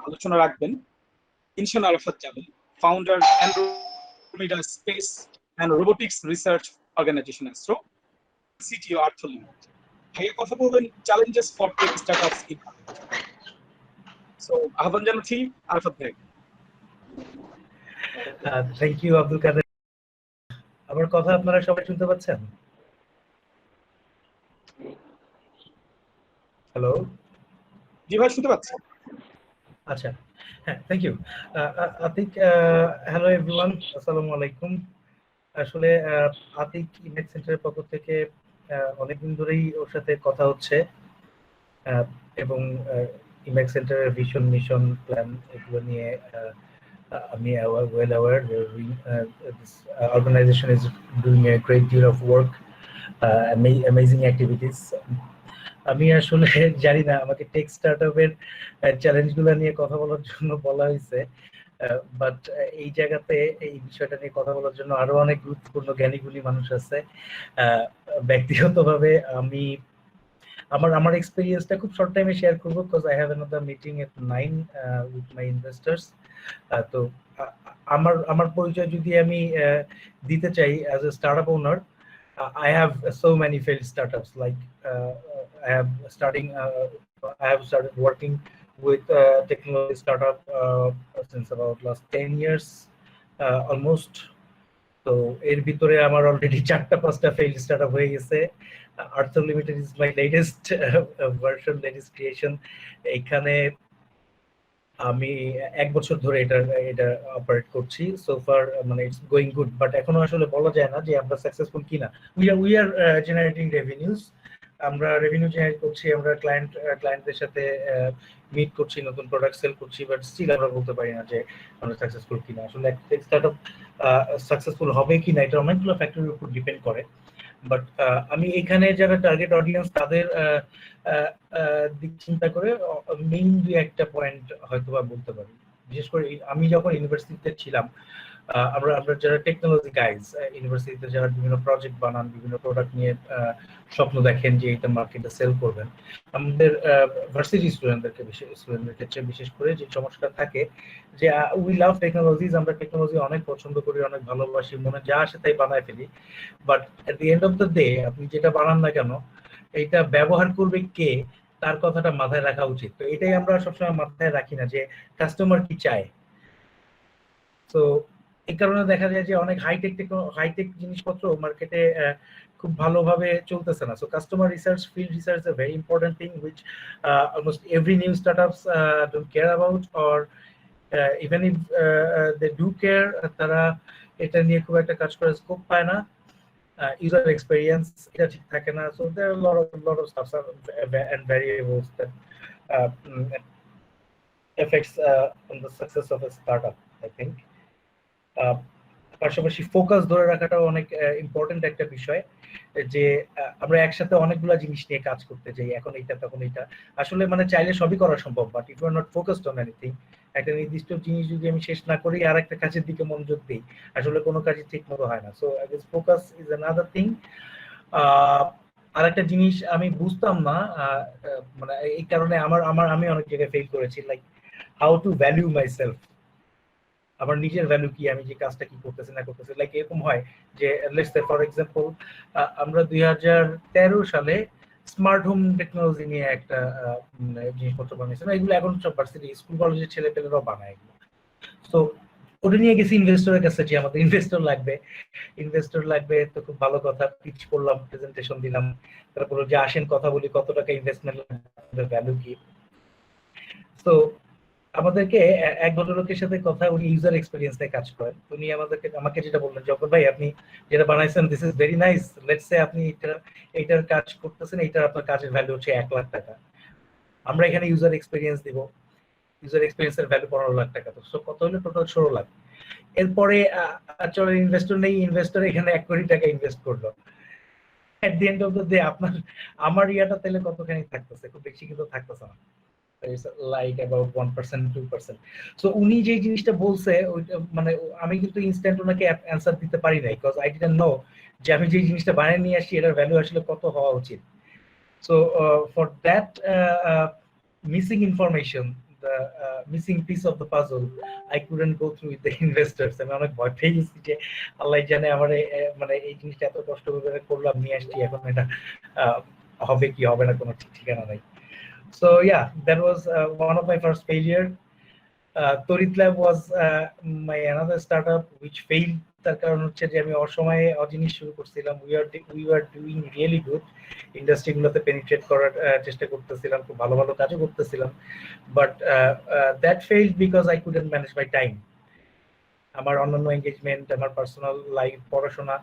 আলোচনা রাখবেন Inshan Arafat Jamil, founder Andromeda space and robotics research organization astro, CTO earth limited. ভাইয়া কথা বলবেন challenges for tech startups in. So আহ্বান জানাচ্ছি আরাফাত ভাই। Thank you Abdul Kader. আমার কথা আপনারা সবাই শুনতে পাচ্ছেন? হ্যালো, জি ভাই শুনতে পাচ্ছি। আচ্ছা, হ্যাঁ, thank you Atik. Hello everyone, আসসালামু আলাইকুম। আসলে আতিক ইমেজ সেন্টারের পক্ষ থেকে অনেকদিন ধরেই ওর সাথে কথা হচ্ছে এবং ইমেজ সেন্টারের ভিশন, মিশন, প্ল্যান এগুলো নিয়ে আমি well aware this organization is doing a great deal of work, amazing activities. আমি আসলে জানি না আমাকে টেক স্টার্টআপের চ্যালেঞ্জগুলো নিয়ে কথা বলার জন্য বলা হয়েছে, বাট এই জায়গাতে এই বিষয়টা নিয়ে কথা বলার জন্য আরো অনেক গুরুত্বপূর্ণ জ্ঞানীগুলি মানুষ আছে। ব্যক্তিগতভাবে আমি আমার এক্সপেরিয়েন্সটা খুব শর্ট টাইমে শেয়ার করবো, because I have another meeting at 9 with my investors. তো আমার পরিচয় যদি আমি দিতে চাই as a startup owner, I have so many failed startups. Like I have started working with technology startup since about last 10 years almost. তো এর ভিতরে আমার অলরেডি 4-5টা ফেইল্ড স্টার্টআপ হয়ে গেছে। Earth limited is my latest version, latest creation. এখানে আমি 1 বছর ধরে এটা অপারেট করছি। সো ফার মানে ইটস গোয়িং গুড, বাট এখনো আসলে বলা যায় না যে আমরা সাকসেসফুল কিনা। উই আর জেনারেটিং রেভিনিউস, আমরা রেভিনিউ জেনারেট করছি, আমরা ক্লায়েন্টদের সাথে মিট করছি, নতুন প্রোডাক্ট সেল করছি, বাট স্টিল আমরা বলতে পারি না যে আমরা সাকসেসফুল কিনা। আসলে একটা স্টার্টআপ সাকসেসফুল হবে কিনা এটা অনেকগুলো ফ্যাক্টরের উপর ডিপেন্ড করে। বাট আমি এখানে যারা টার্গেট অডিয়েন্স তাদের দিক চিন্তা করে মেইন 2-1টা পয়েন্ট হয়তো বা বলতে পারি। বিশেষ করে আমি যখন ইউনিভার্সিটিতে ছিলাম, আমরা যারা টেকনোলজি গাইজ, ইউনিভার্সিটিতে যারা বিভিন্ন প্রজেক্ট বানান, বিভিন্ন প্রোডাক্ট নিয়ে স্বপ্ন দেখেন যে এটা মার্কেটে সেল করবেন, আমাদের ভার্সিটি স্টুডেন্টদের ক্ষেত্রে বিশেষ করে যে সমস্যাটা থাকে যে উই লাভ টেকনোলজিজ, আমরা টেকনোলজি অনেক পছন্দ করি, অনেক ভালোবাসি, মনে যা আসে তাই বানায় ফেলি। But at the end of the day আপনি যেটা বানান না কেন, এটা ব্যবহার করবে কে তার কথাটা মাথায় রাখা উচিত। তো এটাই আমরা সবসময় মাথায় রাখি না যে কাস্টমার কি চায়। তো এই কারণে দেখা যায় যে অনেক হাইটেক জিনিসপত্র মার্কেটে খুব ভালোভাবে চলতেছে না। So customer research, field research a very important thing which almost every new startups don't care about, or even if they do care, তারা এটা নিয়ে খুব একটা কাজ করার স্কোপ পায় না। User experience এটা ঠিক থাকে না। So there are a lot of stuff and variables that affects on the success of a startup, I think. পাশাপাশি ফোকাস ধরে রাখাটাও অনেক ইম্পর্টেন্ট একটা বিষয়, যে আমরা একসাথে অনেকগুলো জিনিস নিয়ে কাজ করতে যাই, এখন এইটা তখন এইটা। আসলে মানে চাইলে সবই করা সম্ভব, but if you are not focused on anything, একটা নির্দিষ্ট জিনিস যদি আমি শেষ না করি আর একটা কাজের দিকে মনোযোগ দিই, আসলে কোনো কাজই ঠিক মতো হয় না। So I guess focus is another thing. আর একটা জিনিস আমি বুঝতাম না, মানে এই কারণে আমি অনেক জায়গায় ফেল করেছি, like how to value my self. আমার নিজের ভ্যালু কি, আমি যে কাজটা কি করতেছি না করতেছি। লাইক এরকম হয় যে লেটস সে ফর এক্সাম্পল আমরা 2013 সালে স্মার্ট হোম টেকনোলজি নিয়ে একটা জিনিসপত্র বানিয়েছিলাম। এগুলো এখন সব ভার্সিটি, স্কুল কলেজের ছেলেপেলেরাও বানায় এগুলো। তো ওটা নিয়ে গেছি ইনভেস্টরের কাছে, যে আমাদের ইনভেস্টর লাগবে। তো খুব ভালো কথা, পিচ করলাম, প্রেজেন্টেশন দিলাম, তারপরে যে আসেন কথা বলি, কত টাকা ইনভেস্টমেন্ট লাগবে, ভ্যালু কি। তো আমাদেরকে এক ভদ্রলোকের সাথে কথা, উনি ইউজার এক্সপেরিয়েন্স নিয়ে কাজ করেন। উনি আমাকে যেটা বললেন, যখন ভাই আপনি যেটা বানাইছেন this is very nice, let's say আপনি এইটার কাজ করতেছেন, এইটার আপনার কাজের ভ্যালু হচ্ছে 1 লাখ টাকা, আমরা এখানে ইউজার এক্সপেরিয়েন্স দিব, ইউজার এক্সপেরিয়েন্সের ভ্যালু 15 লাখ টাকা। তো কত হলো টোটাল? 16 লাখ। এরপরে চলে ইনভেস্টর নেই, ইনভেস্টর এখানে 1 কোটি টাকা ইনভেস্ট করলো। At the end of the day আমার ইয়াটা তাহলে কতখানি থাকতেছে? খুব বেশি কিন্তু থাকতেছে না, লাইক অ্যাবাউট 1% 2%। সো উনি যে জিনিসটা বলছে, মানে আমি কিন্তু ইনস্ট্যান্ট ওনাকে অ্যান্সার দিতে পারি নাই, বিকজ আই ডিডন্ট নো যে আমি যে জিনিসটা বানিয়ে নিয়ে আসি এটার ভ্যালু আসলে কত হওয়া উচিত। So for that missing information, missing piece of the puzzle. I couldn't go through with the investors. আমি অনেক ভয় পেয়ে গেছি যে আল্লাহ জানে আমার মানে এই জিনিসটা এত কষ্ট করে করলাম, নিয়ে আসছি, এখন এটা হবে কি হবে না কোনো ঠিক ঠিকানা নাই. So yeah, that was one of my first failure. Torit Lab was my another startup which failed. তার কারণ হচ্ছে যে আমি অসময়ে অজিনিস শুরু করছিলাম. we were doing really good, industry গুলোতে পেনিট্রেট করার চেষ্টা করতেছিলাম, খুব ভালো ভালো কাজও করতেছিলাম, but that failed because I couldn't manage my time. আমার অন্যান্য এনগেজমেন্ট, আমার পার্সোনাল লাইফ, পড়াশোনা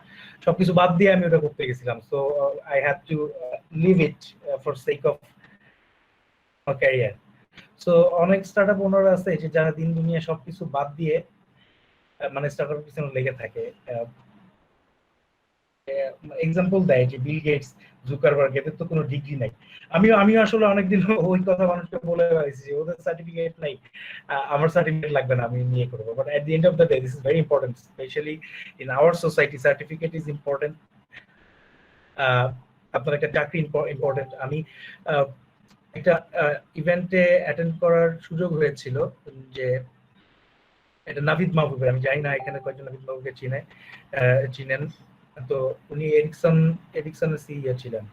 সবকিছু বাদ দিয়ে আমি ওটা করতে গেছিলাম. So I had to leave it for sake of my career. So অনেক স্টার্টআপ ওনার আছে যে যারা দিন দুনিয়া সবকিছু বাদ দিয়ে মানে স্টার্টআপ পিছনে লেগে থাকে. এক্সাম্পল দেয় যে বিল গেটস, জুকারবার্গ, এদের তো কোনো ডিগ্রি নাই. আমিও আসলে অনেকদিন ওই কথা মানুষকে বলে পাইছি যে ওদের সার্টিফিকেট নাই, আমার সার্টিফিকেট লাগবে না, আমি নিয়ে করবো. But at the end of the day this is very important, specially in our society certificate is important. আপনার একটা চাকরি ইম্পর্টেন্ট. আমি একটা ইভেন্টে অ্যাটেন্ড করার সুযোগ হয়েছিল যে এটা নাভিদ মাহবুবের, আমি জানি না এখানে কয়েকজন নাভিদ মাহবুবকে চিনেন. তো উনি এরিকসনের সিইও ছিলেন,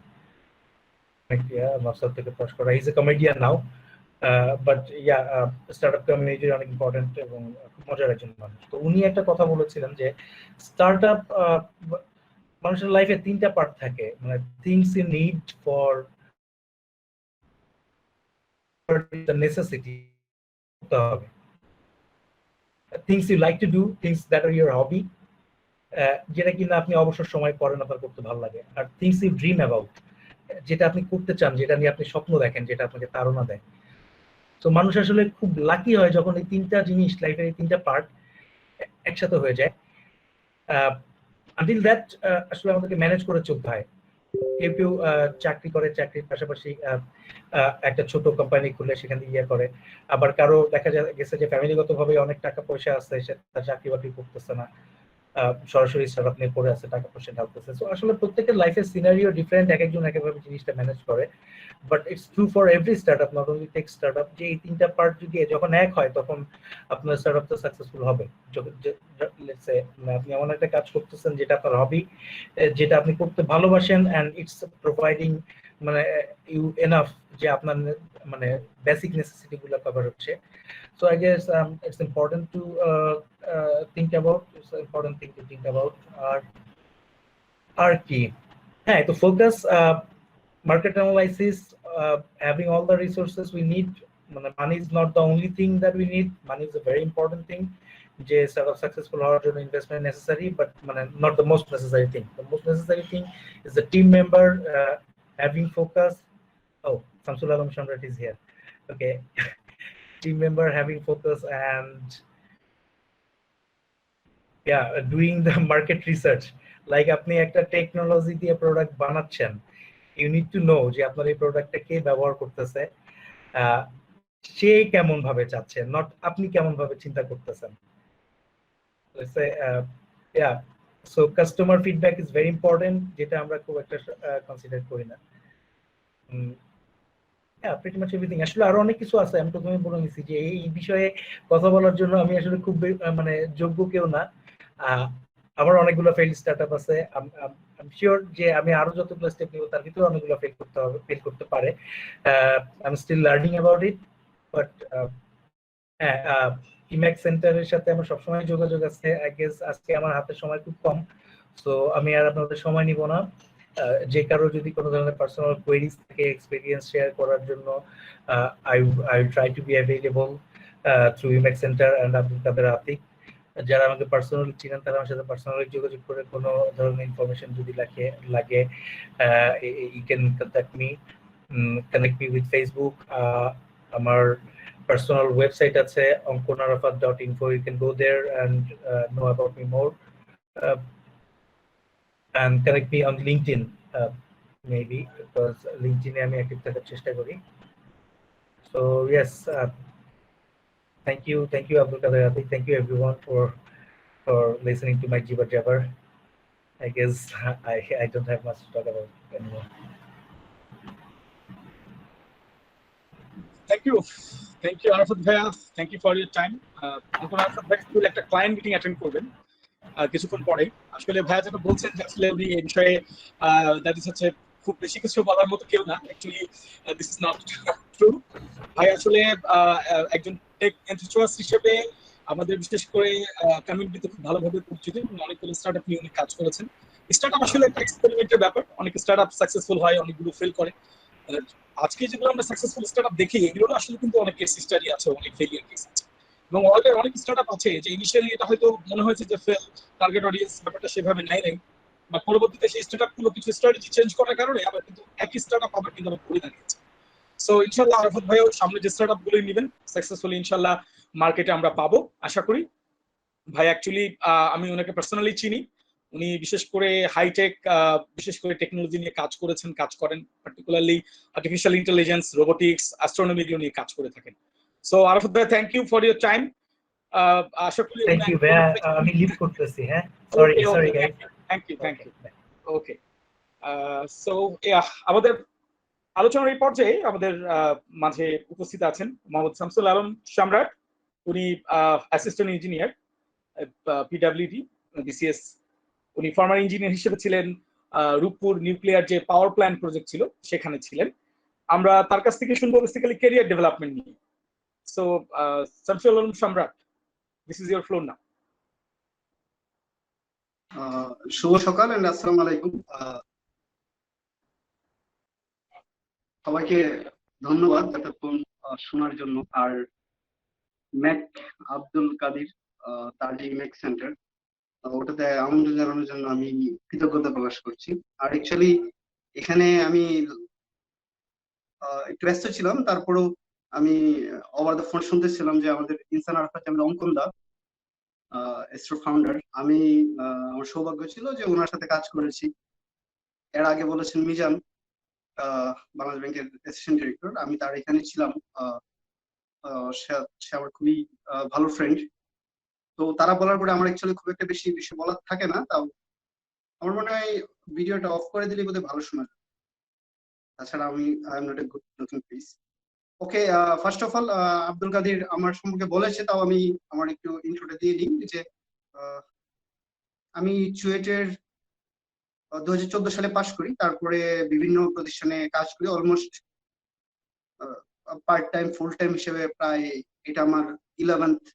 মাস্টার থেকে পাস করা. Is a comedian now, but yeah startup কমিউনিটির অনেক ইম্পর্টেন্ট এবং মজার একজন মানুষ. তো উনি একটা কথা বলেছিলেন যে স্টার্টআপ মানুষের লাইফে তিনটা পার্ট থাকে, মানে things you need for the necessity, things you like to do, things that are your hobby, যেটা কিনা আপনি অবসর সময় করেন, আপনার করতে ভালো লাগে. আর things you dream about, যেটা আপনি করতে চান, যেটা নিয়ে আপনি স্বপ্ন দেখেন, যেটা আপনাকে তাড়না দেয়. তো মানুষ আসলে খুব লাকি হয় যখন এই তিনটা জিনিস, লাইফের এই তিনটা পার্ট একসাথে হয়ে যায়. আনটিল দ্যাট আসলে আমাদেরকে ম্যানেজ করে চলতে হয়. কেউ কেউ চাকরি করে, চাকরির পাশাপাশি একটা ছোট কোম্পানি খুলে সেখান থেকে ইয়ে করে. আবার কারো দেখা গেছে যে ফ্যামিলিগত ভাবে অনেক টাকা পয়সা আছে, সে তার চাকরি বাকরি করতেছে না, সরাসরি স্টার্টআপ নিয়ে পড়ে আছে, টাকা পয়সা ঢালতেছে. সো আসলে প্রত্যেকের লাইফের সিনারিও ডিফারেন্ট, এক একজন এক একভাবে জিনিসটা ম্যানেজ করে. But it's true for every startup, not only tech startup, যে এই তিনটা পার্ট যদি যখন এক হয় তখন আপনার স্টার্টআপটা সাকসেসফুল হবে. আপনি এমন একটা কাজ করতেছেন যেটা আপনার হবি, যেটা আপনি করতে ভালোবাসেন, এন্ড ইটস প্রোভাইডিং মানে ইউ এনাফ যে আপনার মানে বেসিক নেসেসিটি গুলো কভার হচ্ছে. So I guess it's important to think about. It's an important thing to think about. Our key, hey, to focus, market analysis, having all the resources we need. Money is not the only thing that we need. Money is a very important thing. যে sort of successful হওয়ার জন্য investment necessary, but not the most necessary thing. The most necessary thing is the team member having focus. Oh, Samsul Alam Shamrat is here. Okay. Team member having focus and yeah, doing the market research. Like আপনি একটা technology দিয়ে product বানাচ্ছেন, you need to know যে আপনার এই প্রোডাক্টটা কে ব্যবহার করতেছে, সে কেমন ভাবে চাচ্ছে, নট আপনি কেমন ভাবে চিন্তা করতেছেন. Yeah, so customer feedback is very important, যেটা আমরা খুব একটা কনসিডার করি না. pretty much everything. আসলে আরো অনেক কিছু আছে, আমি প্রথমে বলে নিছি যে এই বিষয়ে কথা বলার জন্য আমি আসলে খুব মানে যোগ্য কেউ না. আমার অনেকগুলো ফেল স্টার্টআপ আছে, আই শিওর যে আমি আরো যতগুলো স্টেপ নিব তার ভিতরে অনেকগুলো ফেল করতে পারে. I am still learning about it, but হ্যাঁ, ইম্যাক্স সেন্টারের সাথে আমার সবসময় যোগাযোগ আছে. আই গেস আজকে আমার হাতে সময় খুব কম, সো আমি আর আপনাদের সময় নিব না. যে কারো যদি কোনো ধরনের পার্সোনাল কোয়েরিজ থাকে, এক্সপেরিয়েন্স শেয়ার করার জন্য, I try to be available through Imax centre and Abdul Kader Atiq. যারা আমাকে পার্সোনালি চিনেন তারা আমার সাথে পার্সোনালি যোগাযোগ করে কোনো ধরনের ইনফরমেশন যদি লাগে, you can connect me with Facebook. আমার personal website আছে onkonarafat.info. You can go there and know about me more, and connect me on LinkedIn, maybe, because LinkedIn আমি active থাকার চেষ্টা করি. So yes, thank you Abdul Kader Atik, thank you everyone for listening to my jibber jabber. I guess I don't have much to talk about anymore. Thank you Arafat ভাইয়া, thank you for your time. এখন আরাফাত ভাই school একটা client meeting attend করবেন কিছুক্ষণ পরে। আসলে ভাইয়া যেটা বলছেন যে আসলে উনি এই বিষয়ে দ্যাট ইজ হচ্ছে খুব বেশি কিছু বলার মতো কেউ না, actually this is not true. ভাই আসলে একজন টেক এনথুসিয়াস্ট হিসেবে আমাদের বিশেষ করে কমিউনিটিতে খুব ভালোভাবে পরিচিত এবং অনেকগুলো স্টার্টআপ নিয়ে উনি কাজ করেছেন। স্টার্টআপ আসলে একটা এক্সপেরিমেন্টের ব্যাপার, অনেক স্টার্টআপ সাকসেসফুল হয়, অনেকগুলো ফেল করে। আজকে যেগুলো আমরা সাকসেসফুল স্টার্টআপ দেখি এগুলো আসলে কিন্তু অনেক কেস স্টাডি আছে, অনেক ফেলিয়ার কেস আছে, এবং অনেক স্টার্টআপ আছে যে ইনিশিয়ালি এটা হয়তো মনে হয়েছে যে ফেল, টার্গেট অডিয়েন্স ব্যাপারটা সেভাবে নেয় নাই, বা পরবর্তীতে সেই স্টার্টআপ গুলো কিছু স্ট্র্যাটেজি চেঞ্জ করার কারণে আবার কিন্তু একই স্টার্টআপ আবার কিন্তু আবার ঘুরে দাঁড়িয়েছে। সো ইনশাল্লাহ আরাফাত ভাইও সামনে যে স্টার্টআপ গুলোই নেবেন সাকসেসফুলি ইনশাল্লাহ মার্কেটে আমরা পাবো আশা করি। ভাই অ্যাকচুয়ালি আমি ওনাকে পার্সোনালি চিনি, উনি বিশেষ করে হাইটেক বিশেষ করে টেকনোলজি নিয়ে কাজ করেছেন, কাজ করেন, particularly artificial intelligence, robotics, astronomy নিয়ে কাজ করে থাকেন। সো আরাফাত ভাই, thank you for your time. আশা করি থ্যাংক ইউ ভাইয়া, আমি লিভ করতেছি। হ্যাঁ, sorry guys. Thank you. Okay, so আমাদের আলোচনার এই পর্যায়ে আমাদের মাঝে উপস্থিত আছেন মোহাম্মদ শামসুল আলম সম্রাট। উনি অ্যাসিস্ট্যান্ট ইঞ্জিনিয়ার পিডব্লিউডি বিসিএস। উনি ফর্মার ইঞ্জিনিয়ার হিসেবে ছিলেন, রূপপুর নিউক্লিয়ার যে পাওয়ার প্ল্যান্ট প্রজেক্ট ছিল সেখানে ছিলেন। আমরা তার কাছ থেকে শুনবো বেসিক্যালি ক্যারিয়ার ডেভেলপমেন্ট নিয়ে। সো শামসুল আলম সম্রাট, দিস ইজ ইওর ফ্লোর নাও। শুভ সকাল এন্ড আসসালামু আলাইকুম। সবাইকে ধন্যবাদ এতক্ষণ শোনার জন্য। আর ম্যাক আব্দুল কাদির তার যে ম্যাক সেন্টার, ওটাতে আমন্ত্রণ জানানোর জন্য আমি কৃতজ্ঞতা প্রকাশ করছি। আর অ্যাকচুয়ালি এখানে আমি একটু ব্যস্ত ছিলাম, তারপরেও আমি ওভার দ্য ফোন শুনতেছিলাম যে আমাদের ইনসান আরাফাত অঙ্কন দা এস্ট্রো ফাউন্ডার। আমি আমার সৌভাগ্য ছিল যে ওনার সাথে কাজ করেছি। এর আগে বলেছেন মিজান, বাংলাদেশ ব্যাংকের অ্যাসিস্ট্যান্ট ডিরেক্টর, আমি তার এখানে ছিলাম। সে আমার খুবই ভালো ফ্রেন্ড। তো তারা বলার পরে আমার অ্যাকচুয়ালি খুব একটা বেশি বিষয় বলার থাকে না, তাও আমার মনে হয় ভিডিওটা অফ করে দিলে বোধহয় ভালো শোনা যায়। তাছাড়া I am not a good looking face. Okay, first of all Abdul Kadir আমার সম্পর্কে বলেছে, তাও আমি আমার একটু ইন্ট্রোটা দিয়ে দিই যে আমি চুয়েটের 2014 সালে পাশ করি। তারপরে বিভিন্ন প্রতিষ্ঠানে কাজ করি, almost part time full time হিসেবে। প্রায় এটা আমার 11th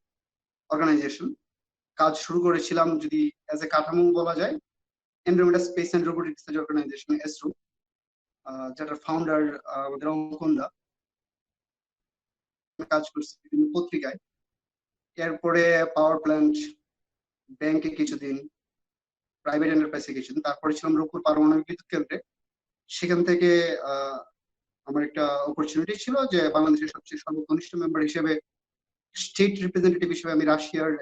অর্গানাইজেশন। কাজ শুরু করেছিলাম যদি অ্যাজ এ কাঠামো বলা যায় Andromeda space and robotics organisation এসরো, যেটার ফাউন্ডার আমাদের অঙ্কন দা। কাজ করছি বিভিন্ন পত্রিকায়, এরপরে পাওয়ার প্ল্যান্ট, ব্যাংকে কিছুদিন, প্রাইভেট এন্টারপ্রাইজে কিছুদিন, তারপরে ছিলাম রূপপুর পারমাণবিক বিদ্যুৎ কেন্দ্রে। সেখান থেকে আমার একটা অপরচুনিটি ছিল যে বাংলাদেশের সবচেয়ে সর্বকনিষ্ঠ মেম্বার হিসেবে, স্টেট রিপ্রেজেন্টেটিভ হিসেবে আমি রাশিয়ার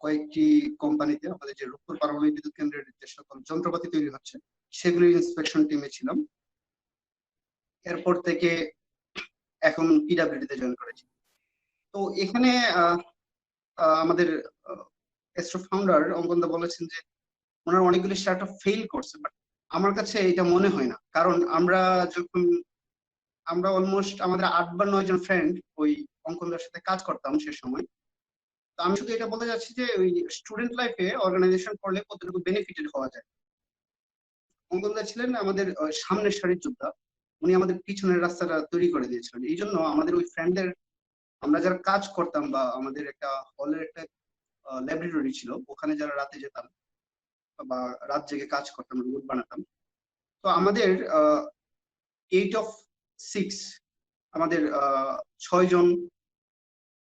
কয়েকটি কোম্পানিতে আমাদের যে রূপপুর পারমাণবিক বিদ্যুৎ কেন্দ্রের যে সকল যন্ত্রপাতি তৈরি হচ্ছে সেগুলির ইন্সপেকশন টিমে ছিলাম। এরপর থেকে এখন পিডব্লিউডিতে জয়েন করেছি। তো এখানে আমাদের এস্ট্রো ফাউন্ডার অঙ্কন দা বলেছেন যে ওনার অনেকগুলি স্টার্টআপ ফেল করছে, বাট আমার কাছে এটা মনে হয় না। কারণ আমরা অলমোস্ট আমাদের 8 বা 9 জন ফ্রেন্ড ওই অঙ্কনদার সাথে কাজ করতাম সে সময়। তো আমি শুধু এটা বলতে যাচ্ছি যে ওই স্টুডেন্ট লাইফে অর্গানাইজেশন করলে কতটুকু বেনিফিটেড হওয়া যায়। অঙ্কনদা ছিলেন আমাদের সামনের সারির যোদ্ধা, উনি আমাদের পিছনের রাস্তাটা তৈরি করে দিয়েছিলেন। এই জন্য আমাদের ওই ফ্রেন্ডদের, আমরা যারা কাজ করতাম বা আমাদের একটা হলের একটা ল্যাবরেটরি ছিল, ওখানে যারা রাতে যেতাম বা রাত জেগে কাজ করতাম, রোবট বানাতাম। তো আমাদের 8 of 6 আমাদের 6 জন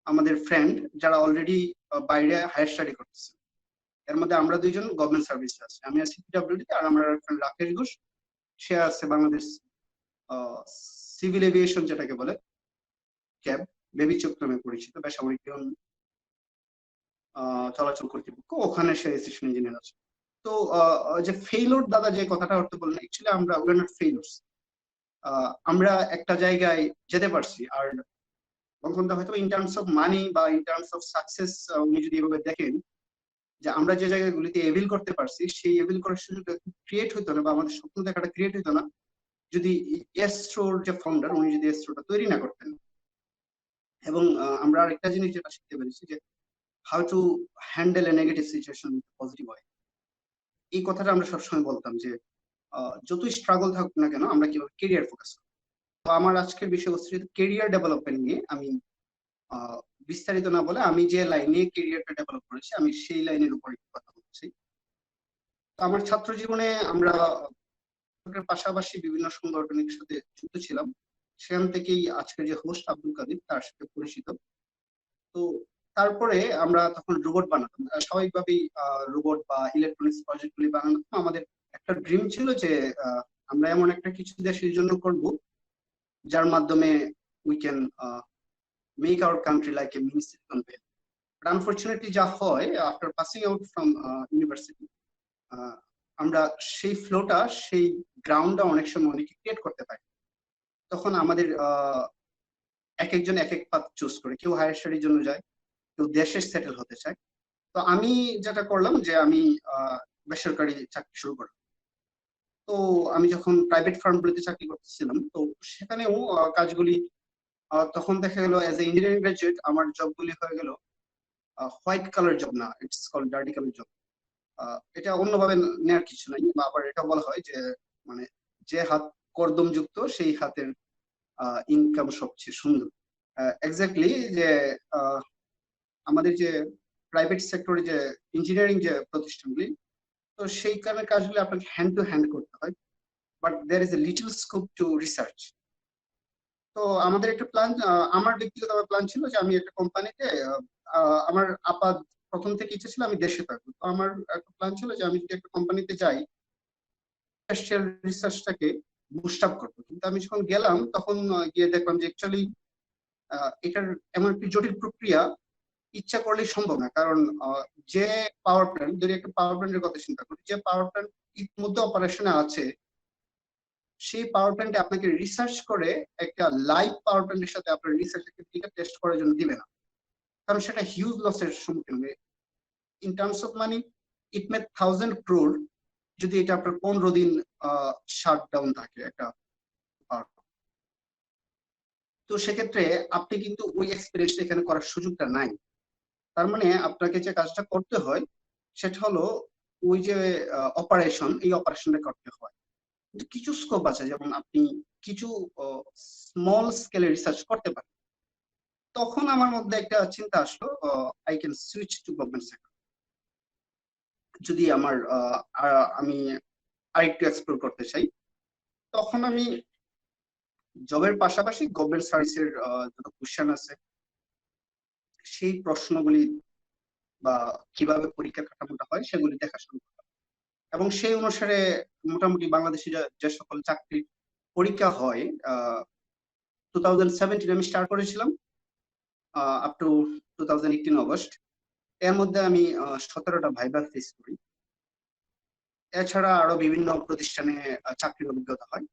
আমাদের ফ্রেন্ড যারা অলরেডি বাইরে হায়ার স্টাডি করতেছে। এর মধ্যে আমরা 2 জন গভর্নমেন্ট সার্ভিস আছে, আমি আছি পিডব্লিউডিতে, আর আমার ফ্রেন্ড রাকেশ ঘোষ, সে আছে বাংলাদেশ সিভিল এভিয়েশন যেটাকে বলে ক্যাব, বেবি চোখ নামে পরিচিত, বেসামরিক বিমান চলাচল কর্তৃপক্ষ, ওখানে সে অ্যাসিস্ট্যান্ট ইঞ্জিনিয়ার আছে। তো যে ফেইলর দাদা যে কথাটা অর্থ বললেন, অ্যাকচুয়ালি আমরা উই আর নট ফেইলরস। আমরা একটা জায়গায় যেতে পারছি। আর অঙ্কনদা হয়তো ইন টার্মস অফ মানি বা ইন টার্মস অফ সাকসেস উনি যদি এভাবে দেখেন যে আমরা যে জায়গাগুলিতে এভিল করতে পারছি, সেই এভিল করার সুযোগটা ক্রিয়েট হইতো না, বা আমাদের স্বপ্ন দেখাটা ক্রিয়েট হইতো না যদি এস্ট্রোর যে ফাউন্ডার উনি যদি এস্ট্রোটা তৈরি না করতেন। এবং আমরা আরেকটা জিনিস যেটা শিখতে পেরেছি যে how to handle A negative situation positive way. এই কথাটা আমরা সবসময় বলতাম যে যতই স্ট্রাগল থাকুক না কেন আমরা কিভাবে কেরিয়ার ফোকাস করব। তো আমার আজকের বিষয়বস্তু কেরিয়ার ডেভেলপমেন্ট নিয়ে আমি বিস্তারিত না বলে আমি যে লাইনে কেরিয়ারটা ডেভেলপ করেছি আমি সেই লাইনের উপর কথা বলছি। তো আমার ছাত্র জীবনে আমরা পাশাপাশি বিভিন্ন সংগঠনের সাথে যুক্ত ছিলাম, সেখান থেকেই আজকের যে হোস্ট আব্দুল কাদির তার সাথে পরিচিত। তো তারপরে আমরা তখন রোবট বানাতাম, স্বাভাবিকভাবেই রোবট বা ইলেকট্রনিক্স প্রজেক্ট গুলি বানাতাম। আমাদের একটা ড্রিম ছিল যে আমরা এমন একটা কিছু দেশের জন্য করব যার মাধ্যমে we can make our country like a mini Silicon Valley. But unfortunately যা হয় after passing out from university আমরা সেই ফ্লোটা সেই গ্রাউন্ডটা অনেক সময় অনেকে ক্রিয়েট করতে পারি। তখন আমাদের এক একজন এক এক পাথ চুজ করে, কেউ হায়ার স্টাডির জন্য যায়, কেউ দেশে সেটেল হতে চায়। তো আমি যেটা করলাম যে আমি বেসরকারি চাকরি শুরু করলাম। তো আমি যখন প্রাইভেট ফার্মগুলিতে চাকরি করতেছিলাম তো সেখানেও কাজগুলি তখন দেখা গেল অ্যাজ এ ইঞ্জিনিয়ারিং গ্রাজুয়েট আমার জবগুলি হয়ে গেল হোয়াইট কালার জব না, it's called dirty collar job. এটা অন্যভাবে নেওয়ার কিছু নাই, বা আবার এটা বলা হয় যে মানে যে হাত কর্দম যুক্ত সেই হাতের ইনকাম সবচেয়ে সুন্দর। এক্স্যাক্টলি যে আমাদের যে প্রাইভেট সেক্টরে যে ইঞ্জিনিয়ারিং যে প্রতিষ্ঠানগুলি, তো সেই কারণে কাজগুলি আপনাকে হ্যান্ড টু হ্যান্ড করতে হয়, but there is a little scope to research. তো আমাদের একটা প্ল্যান, আমার ব্যক্তিগত প্ল্যান ছিল যে আমি একটা কোম্পানিতে, আমার আপাত প্রথম থেকে ইচ্ছা ছিল আমি দেশে থাকবো। তো আমার একটা প্ল্যান ছিল যে আমি যদি একটা কোম্পানিতে যাই ইন্ডাস্ট্রিয়াল রিসার্চটাকে বুস্ট আপ করবো। কিন্তু আমি যখন গেলাম তখন গিয়ে দেখলাম যে অ্যাকচুয়ালি এটার এমন একটি জটিল প্রক্রিয়া, ইচ্ছা করলেই সম্ভব না। কারণ যে পাওয়ার প্ল্যান্ট, যদি একটা পাওয়ার প্ল্যান্টের কথা চিন্তা করি, যে পাওয়ার প্ল্যান্ট ইতিমধ্যে অপারেশনে আছে সেই পাওয়ার প্ল্যান্টে আপনাকে রিসার্চ করে একটা লাইভ পাওয়ার প্ল্যান্টের সাথে আপনার রিসার্চ অ্যাক্টিভিটিটা টেস্ট করার জন্য দিবে না, কারণ সেটা হিউজ লসের সম্মুখীন হবে। In terms of money it May 1000 crore যদি এটা আপনার 15 দিন শাটডাউন থাকে একটা পাওয়ার। তো সেক্ষেত্রে আপনি কিন্তু ওই এক্সপেরিয়েন্সটা এখানে করার সুযোগটা নাই। তার মানে আপনাকে যে কাজটা করতে হয় সেটা হলো ওই যে অপারেশন, এই অপারেশনটা করতে হয়। কিন্তু কিছু স্কোপ আছে, যেমন আপনি কিছু স্মল স্কেলে রিসার্চ করতে পারেন। তখন আমার মধ্যে একটা চিন্তা আসলো, I can switch to government sector. যদি আমার আমি আরেকটু এক্সপ্লোর করতে চাই, তখন আমি জবের পাশাপাশি গভর্নমেন্ট সার্ভিসের যত কোশ্চেন আছে সেই প্রশ্নগুলি বা কিভাবে পরীক্ষা কাঠামোটা হয় সেগুলি দেখা শুরু করলাম। এবং সেই অনুসারে মোটামুটি বাংলাদেশে যে সকল চাকরির পরীক্ষা হয় 2017 আমি স্টার্ট করেছিলাম আপ টু 2018 অগস্ট। এর মধ্যে আমি 17টা ভাইবা ফেস করি। এছাড়া আরো বিভিন্ন প্রতিষ্ঠানে চাকরির অভিজ্ঞতা হয়।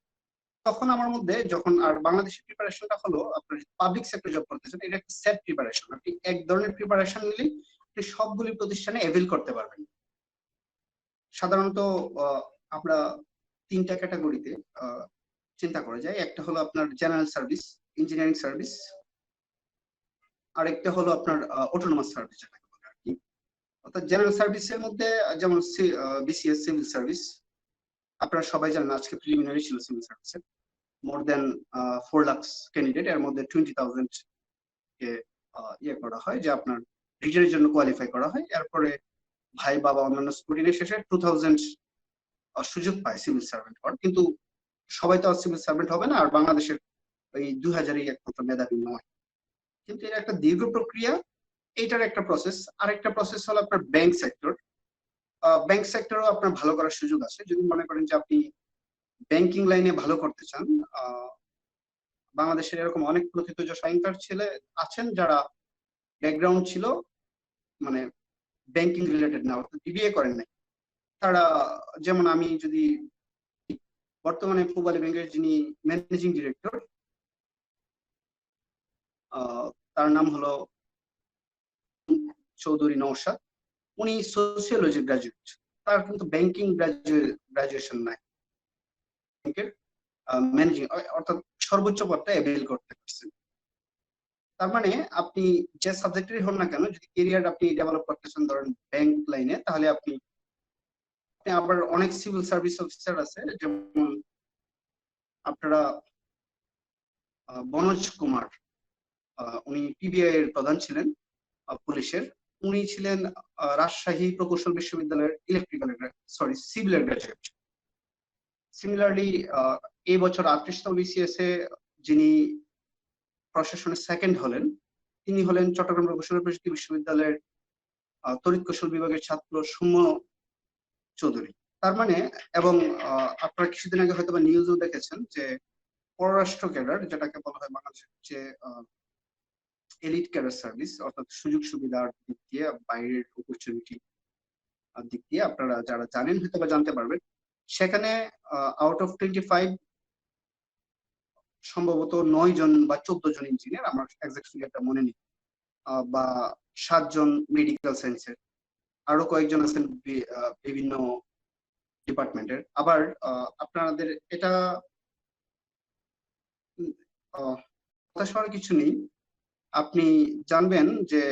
তখন আমার মধ্যে যখন, আর বাংলাদেশের প্রিপারেশনটা হলো আপনার পাবলিক সেক্টর জব করতেছেন, এটা একটা সেট প্রিপারেশন। আপনি এক ধরনের প্রিপারেশন নিলেই আপনি সবগুলি প্রতিষ্ঠানে এভেল করতে পারবেন। সাধারণত আমরা 3টা ক্যাটাগরিতে চিন্তা করা যায়। একটা হলো আপনার জেনারেল সার্ভিস, ইঞ্জিনিয়ারিং সার্ভিস, আরেকটা হলো আপনার অটোনোমাস সার্ভিস যেটাকে বলে আর কি। অর্থাৎ জেনারেল সার্ভিসের মধ্যে যেমন বিসিএস সিভিল সার্ভিস, আপনারা সবাই জানেন আজকে প্রিলিমিনারি ছিল সিভিল সার্ভিসের, মোর দেন 4 লাখ ক্যান্ডিডেট, এর মধ্যে 20,000 কে ইয়ে করা হয় যে আপনার রিটেনের জন্য কোয়ালিফাই করা হয়। এরপরে ভাই বাবা অন্যান্য স্কুটিনের শেষে 2000 সুযোগ পায় সিভিল সার্ভেন্ট হওয়ার। কিন্তু সবাই তো সিভিল সার্ভেন্ট হবে না, আর বাংলাদেশের ওই 2000-ই একমাত্র মেধাবী নয়। কিন্তু এটা একটা দীর্ঘ প্রক্রিয়া, এটার একটা প্রসেস। আরেকটা প্রসেস হলো আপনার ব্যাংক সেক্টর। ব্যাংক সেক্টরও আপনার ভালো করার সুযোগ আছে যদি মনে করেন যে আপনি ব্যাংকিং লাইনে ভালো করতে চান। বাংলাদেশের এরকম অনেক প্রথিতযশা ব্যাংকার ছেলে আছেন যারা ব্যাকগ্রাউন্ড ছিল মানে ব্যাংকিং রিলেটেড না, অর্থাৎ বিবিএ করেন নাই তারা। যেমন আমি যদি বর্তমানে পূবালী ব্যাংকের যিনি ম্যানেজিং ডিরেক্টর, তার নাম হলো চৌধুরী নওশাদ, উনি সোশিওলজি গ্রাজুয়েট, তার কিন্তু ব্যাংকিং গ্রাজুয়েশন নাই ব্যাংকের। ম্যানেজিং, অর্থাৎ সর্বোচ্চ পদটা অ্যাভেল করতে পারছেন। তার মানে আপনি যে সাবজেক্টেরই হন না কেন, যদি কেরিয়ার আপনি ডেভেলপ করতে চান ধরেন ব্যাংক লাইনে, তাহলে আপনি আবার অনেক সিভিল সার্ভিস অফিসার আছে, যেমন আপনারা বনোজ কুমার, উনি পিবিআই এর প্রধান ছিলেন পুলিশের। উনি ছিলেন রাজশাহী প্রকৌশল বিশ্ববিদ্যালয়ের সিভিলের গ্রাজুয়েট। সিমিলারলি এই বছর 38তম বিসিএস এ যিনি প্রশাসনের সেকেন্ড হলেন, তিনি হলেন চট্টগ্রাম প্রকৌশল প্রযুক্তি বিশ্ববিদ্যালয়ের তড়িৎ কৌশল বিভাগের ছাত্র সৌম্য চৌধুরী। তার মানে, এবং আপনারা কিছুদিন আগে হয়তো নিউজও দেখেছেন যে পররাষ্ট্র ক্যাডার, যেটাকে বলা হয় বাংলাদেশের যে এলিট ক্যাডার সার্ভিস, অর্থাৎ সুযোগ সুবিধার দিক দিয়ে, বাইরের অপরচুনিটি দিক দিয়ে আপনারা যারা জানেন হয়তো বা জানতে পারবেন, সেখানে আউট অফ 25 সম্ভবত 9 জন বা 14 জন ইঞ্জিনিয়ার, আমার এক্সাক্ট ফিগারটা মনে নেই, বা 7 জন মেডিকেল সায়েন্সের, আরো কয়েকজন আছেন বিভিন্ন ডিপার্টমেন্টের। আবার আপনাদের এটা হতাশ হওয়ার কিছু নেই, আপনি জানবেন যে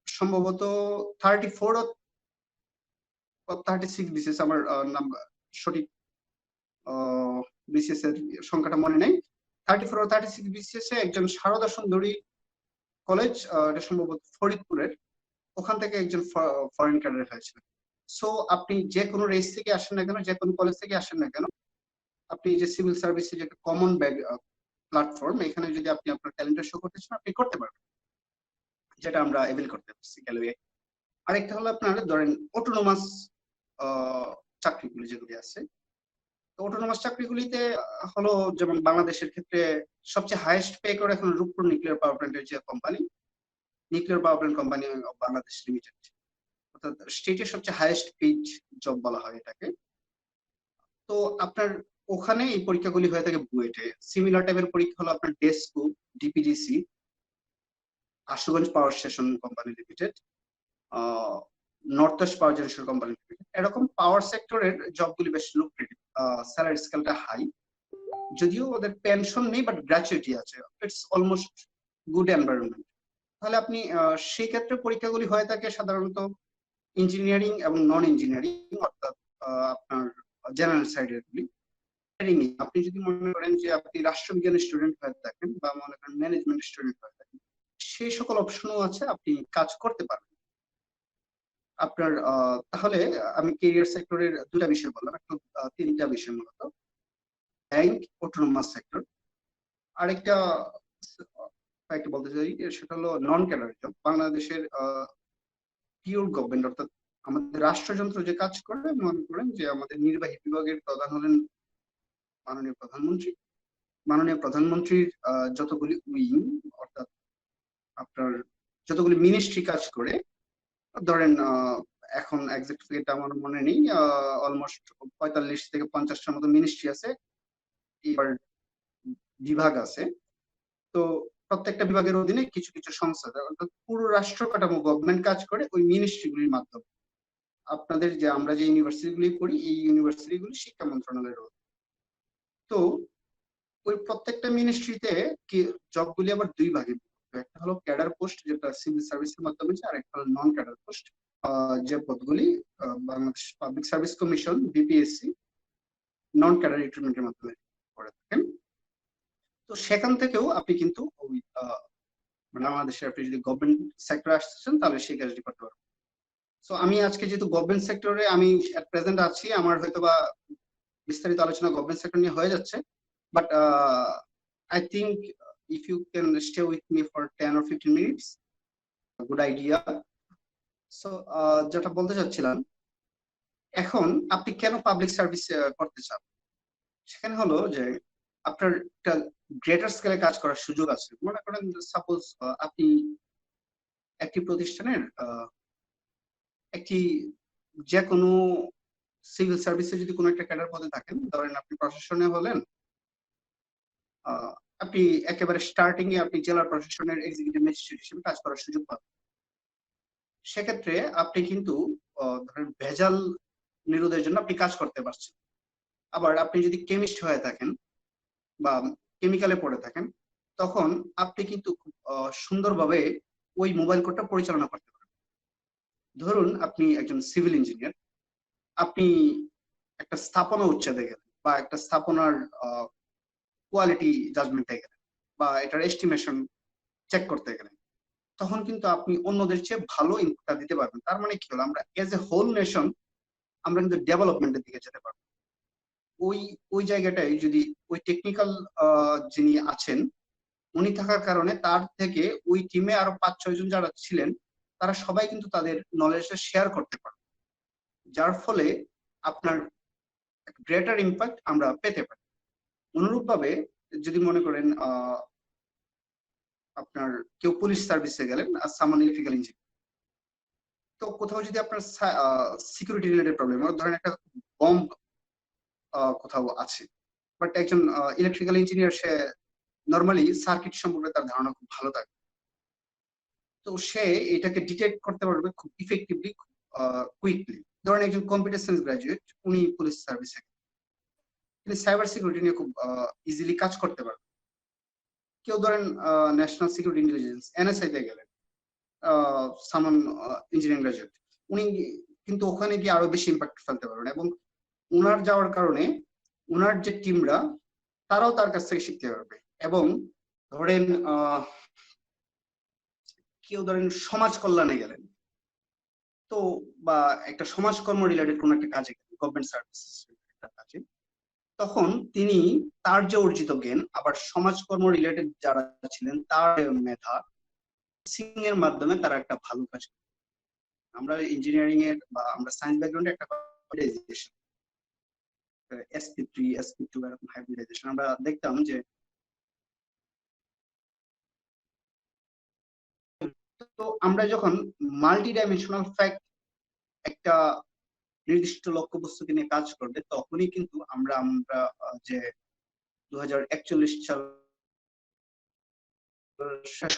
সম্ভবত 34 ও 36 বিসিএস, আমার নাম্বার সঠিক বিসিএস এর সংখ্যাটা মনে নেই, 34 ও 36 বিসিএস এ একজন সারদা সুন্দরী কলেজ, এটা সম্ভবত ফরিদপুরের, ওখান থেকে একজন ফরেন ক্যাডার হয়েছিল। সো আপনি যে কোনো রেস থেকে আসেন না কেন, যে কোনো কলেজ থেকে আসেন না কেন, আপনি যে সিভিল সার্ভিসের যে কমন প্ল্যাটফর্ম, এখানে যদি আপনি আপনার ট্যালেন্টটা শো করতে চান, আপনি করতে পারবেন, যেটা আমরা এভেল করতে পারছি গ্যালারি। আরেকটা হলো আপনার ধরেন অটোনোমাস চাকরিগুলি যেগুলি আছে, তো অটোনোমাস চাকরিগুলিতে হলো যেমন বাংলাদেশের ক্ষেত্রে সবচেয়ে হাইয়েস্ট পে করে এখন রূপপুর নিউক্লিয়ার পাওয়ার প্ল্যান্টের যে company, nuclear power plant company of Bangladesh limited, অর্থাৎ স্টেটের সবচেয়ে হাইয়েস্ট পেইড জব বলা হয় এটাকে। তো আপনার ওখানে এই পরীক্ষাগুলি হয়ে থাকে বুয়েটে। সিমিলার টাইপের পরীক্ষা হলো আপনার DESCO, DPDC, Ashuganj power station company limited, north West পাওয়ার জেনারেশন কোম্পানি লিমিটেড। এরকম পাওয়ার সেক্টরের জবগুলি বেশ লুক্রেটিভ, স্যালারি স্কেলটা হাই, যদিও ওদের পেনশন নেই বাট গ্র্যাচুইটি আছে, ইটস অলমোস্ট গুড এনভায়রনমেন্ট। তাহলে আপনি সেই ক্ষেত্রে পরীক্ষাগুলি হয়ে থাকে সাধারণত ইঞ্জিনিয়ারিং এবং নন ইঞ্জিনিয়ারিং, অর্থাৎ আপনার জেনারেল সাইডের গুলি। আপনি যদি মনে করেন যে আপনি রাষ্ট্রবিজ্ঞানের স্টুডেন্ট হয়ে থাকেন বা মনে করেন ম্যানেজমেন্ট স্টুডেন্ট হয়ে থাকেন, সেই সকল অপশনও আছে, আপনি কাজ করতে পারবেন। আপনার তাহলে আমি কেরিয়ার সেক্টরের দুটা বিষয় বললাম, একটু তিনটা বিষয় মূলত, ব্যাংক, অটোনোমাস সেক্টর, আরেকটা বলতে চাই সেটা হলো নন ক্যাডার জব। বাংলাদেশের পিওর গভর্নমেন্ট, অর্থাৎ আমাদের রাষ্ট্রযন্ত্র যে কাজ করে, মনে করেন যে আমাদের নির্বাহী বিভাগের প্রধান হলেন মাননীয় প্রধানমন্ত্রী। মাননীয় প্রধানমন্ত্রীর যতগুলি উইং, অর্থাৎ আপনার যতগুলি মিনিস্ট্রি কাজ করে, ধরেন এখন এক্সাক্ট ফিগারটা আমার মনে নেই, অলমোস্ট 45 থেকে 50টার মতো মিনিস্ট্রি আছে, এবার বিভাগ আছে। তো প্রত্যেকটা বিভাগের অধীনে কিছু কিছু সংস্থা, অর্থাৎ পুরো রাষ্ট্র কাঠামো গভর্নমেন্ট কাজ করে ওই মিনিস্ট্রিগুলির মাধ্যমে। আপনাদের যে আমরা যে ইউনিভার্সিটিগুলি পড়ি, এই ইউনিভার্সিটিগুলি শিক্ষা মন্ত্রণালয়ের অধীনে। তো ওই প্রত্যেকটা মিনিস্ট্রিতে জবগুলি আবার দুই ভাগে, একটা হলো ক্যাডার পোস্ট, যেটা সিভিল সার্ভিসের মাধ্যমে, আর একটা হলো নন ক্যাডার পোস্ট, যে পদগুলি Bangladesh public service commission BPSC non cadre রিক্রুটমেন্টের মাধ্যমে করে থাকেন। তো সেখান থেকেও আপনি কিন্তু ওই বাংলাদেশে আপনি যদি গভর্নমেন্ট সেক্টরে আসতেছেন, তাহলে সেই কাজটি করতে পারবেন। সো আমি আজকে যেহেতু গভর্নমেন্ট সেক্টরে আমি এট প্রেজেন্ট আছি, আমার হয়তোবা বিস্তারিত আলোচনা গভর্নমেন্ট সেক্টর নিয়ে হয়ে যাচ্ছে, but I think if you can stay with me for 10 or 15 minutes, a good idea. So যেটা বলতে চাচ্ছিলাম, এখন আপনি কেন পাবলিক সার্ভিস করতে চান, সেখানে হলো যে আপনার একটা গ্রেটার স্কেলে কাজ করার সুযোগ আছে। মনে করেন সাপোজ আপনি একটি প্রতিষ্ঠানের একটি যে কোনো সিভিল সার্ভিসে যদি কোনো একটা ক্যাডার পদে থাকেন, ধরেন আপনি প্রশাসনে হলেন, আপনি একেবারে স্টার্টিং এ আপনি জেলা প্রশাসনের এক্সিকিউটিভ ম্যাজিস্ট্রেট হিসেবে কাজ করার সুযোগ পাবেন। সেক্ষেত্রে আপনি কিন্তু ধরেন ভেজাল নিরোধের জন্য আপনি কাজ করতে পারছেন। আবার আপনি যদি কেমিস্ট হয়ে থাকেন, বা কেমিক্যালে পড়ে থাকেন, তখন আপনি কিন্তু খুব সুন্দরভাবে ওই মোবাইল কোডটা পরিচালনা করতে পারেন। ধরুন আপনি একজন সিভিল ইঞ্জিনিয়ার, আপনি একটা স্থাপনা উচ্ছেদে গেলেন বা একটা স্থাপনার কোয়ালিটি জাজমেন্টে গেলেন বা এটার এস্টিমেশন চেক করতে গেলেন, তখন কিন্তু আপনি অন্যদের চেয়ে ভালো ইনপুটটা দিতে পারবেন। তার মানে কি হলো, আমরা এজ এ হোল নেশন আমরা কিন্তু ডেভেলপমেন্টের দিকে যেতে পারবো। ওই ওই জায়গাটায় যদি ওই টেকনিক্যাল যিনি আছেন উনি থাকার কারণে তার থেকে ওই টিমে আরো 5-6 জন যারা ছিলেন তারা সবাই কিন্তু তাদের নলেজটা শেয়ার করতে পারে, যার ফলে আপনার গ্রেটার ইম্প্যাক্ট আমরা পেতে পারি। অনুরূপভাবে যদি মনে করেন আপনার কেউ পুলিশ সার্ভিসে গেলেন আর সামান ইলেকট্রিক্যাল ইঞ্জিনিয়ার, তো কোথাও যদি আপনার সিকিউরিটি রিলেটেড প্রবলেম, ধরেন একটা বম্ব কোথাও আছে, বাট একজন ইলেকট্রিক্যাল ইঞ্জিনিয়ার সে নর্মালি সার্কিট সম্পর্কে তার ধারণা খুব ভালো থাকে, তো সে এটাকে ডিটেক্ট করতে পারবে খুব ইফেক্টিভলি, কুইকলি। ধরেন একজন কম্পিউটার সায়েন্স গ্রাজুয়েট, উনি পুলিশ সার্ভিসে, তিনি সাইবার সিকিউরিটি নিয়ে খুব ইজিলি কাজ করতে পারবে। কেউ ধরেন ন্যাশনাল সিকিউরিটি ইন্টেলিজেন্স এনএসআই তে গেলেন, সামান ইঞ্জিনিয়ারিং গ্রাজুয়েট, উনি কিন্তু ওখানে গিয়ে আরো বেশি ইম্প্যাক্ট ফেলতে পারবেন, এবং উনার যাওয়ার কারণে উনার যে টিমরা তারাও তার কাছ থেকে শিখতে পারবে। এবং ধরেন কেউ ধরেন সমাজ কল্যাণে গেলেন, তো বা একটা সমাজকর্ম রিলেটেড কোন একটা কাজে, গভর্নমেন্ট সার্ভিসেস একটা কাজে, তখন তিনি তার যে অর্জিত জ্ঞান আবার সমাজকর্ম রিলেটেড যারা ছিলেন তার মেধা সিং এর মাধ্যমে তারা একটা ভালো কাজ করে। আমরা ইঞ্জিনিয়ারিং এর বা আমরা সায়েন্স ব্যাকগ্রাউন্ডে একটা হাইব্রিডাইজেশন, sp3 sp2 এরকম হাইব্রিডাইজেশন আমরা দেখতাম যে, তো আমরা যখন মাল্টি ডাইমেনশনাল ফ্যাক্ট একটা নির্দিষ্ট লক্ষ্যবস্তুকে নিয়ে কাজ করবে, তখনই কিন্তু আমরা আমরা যে 2041 সাল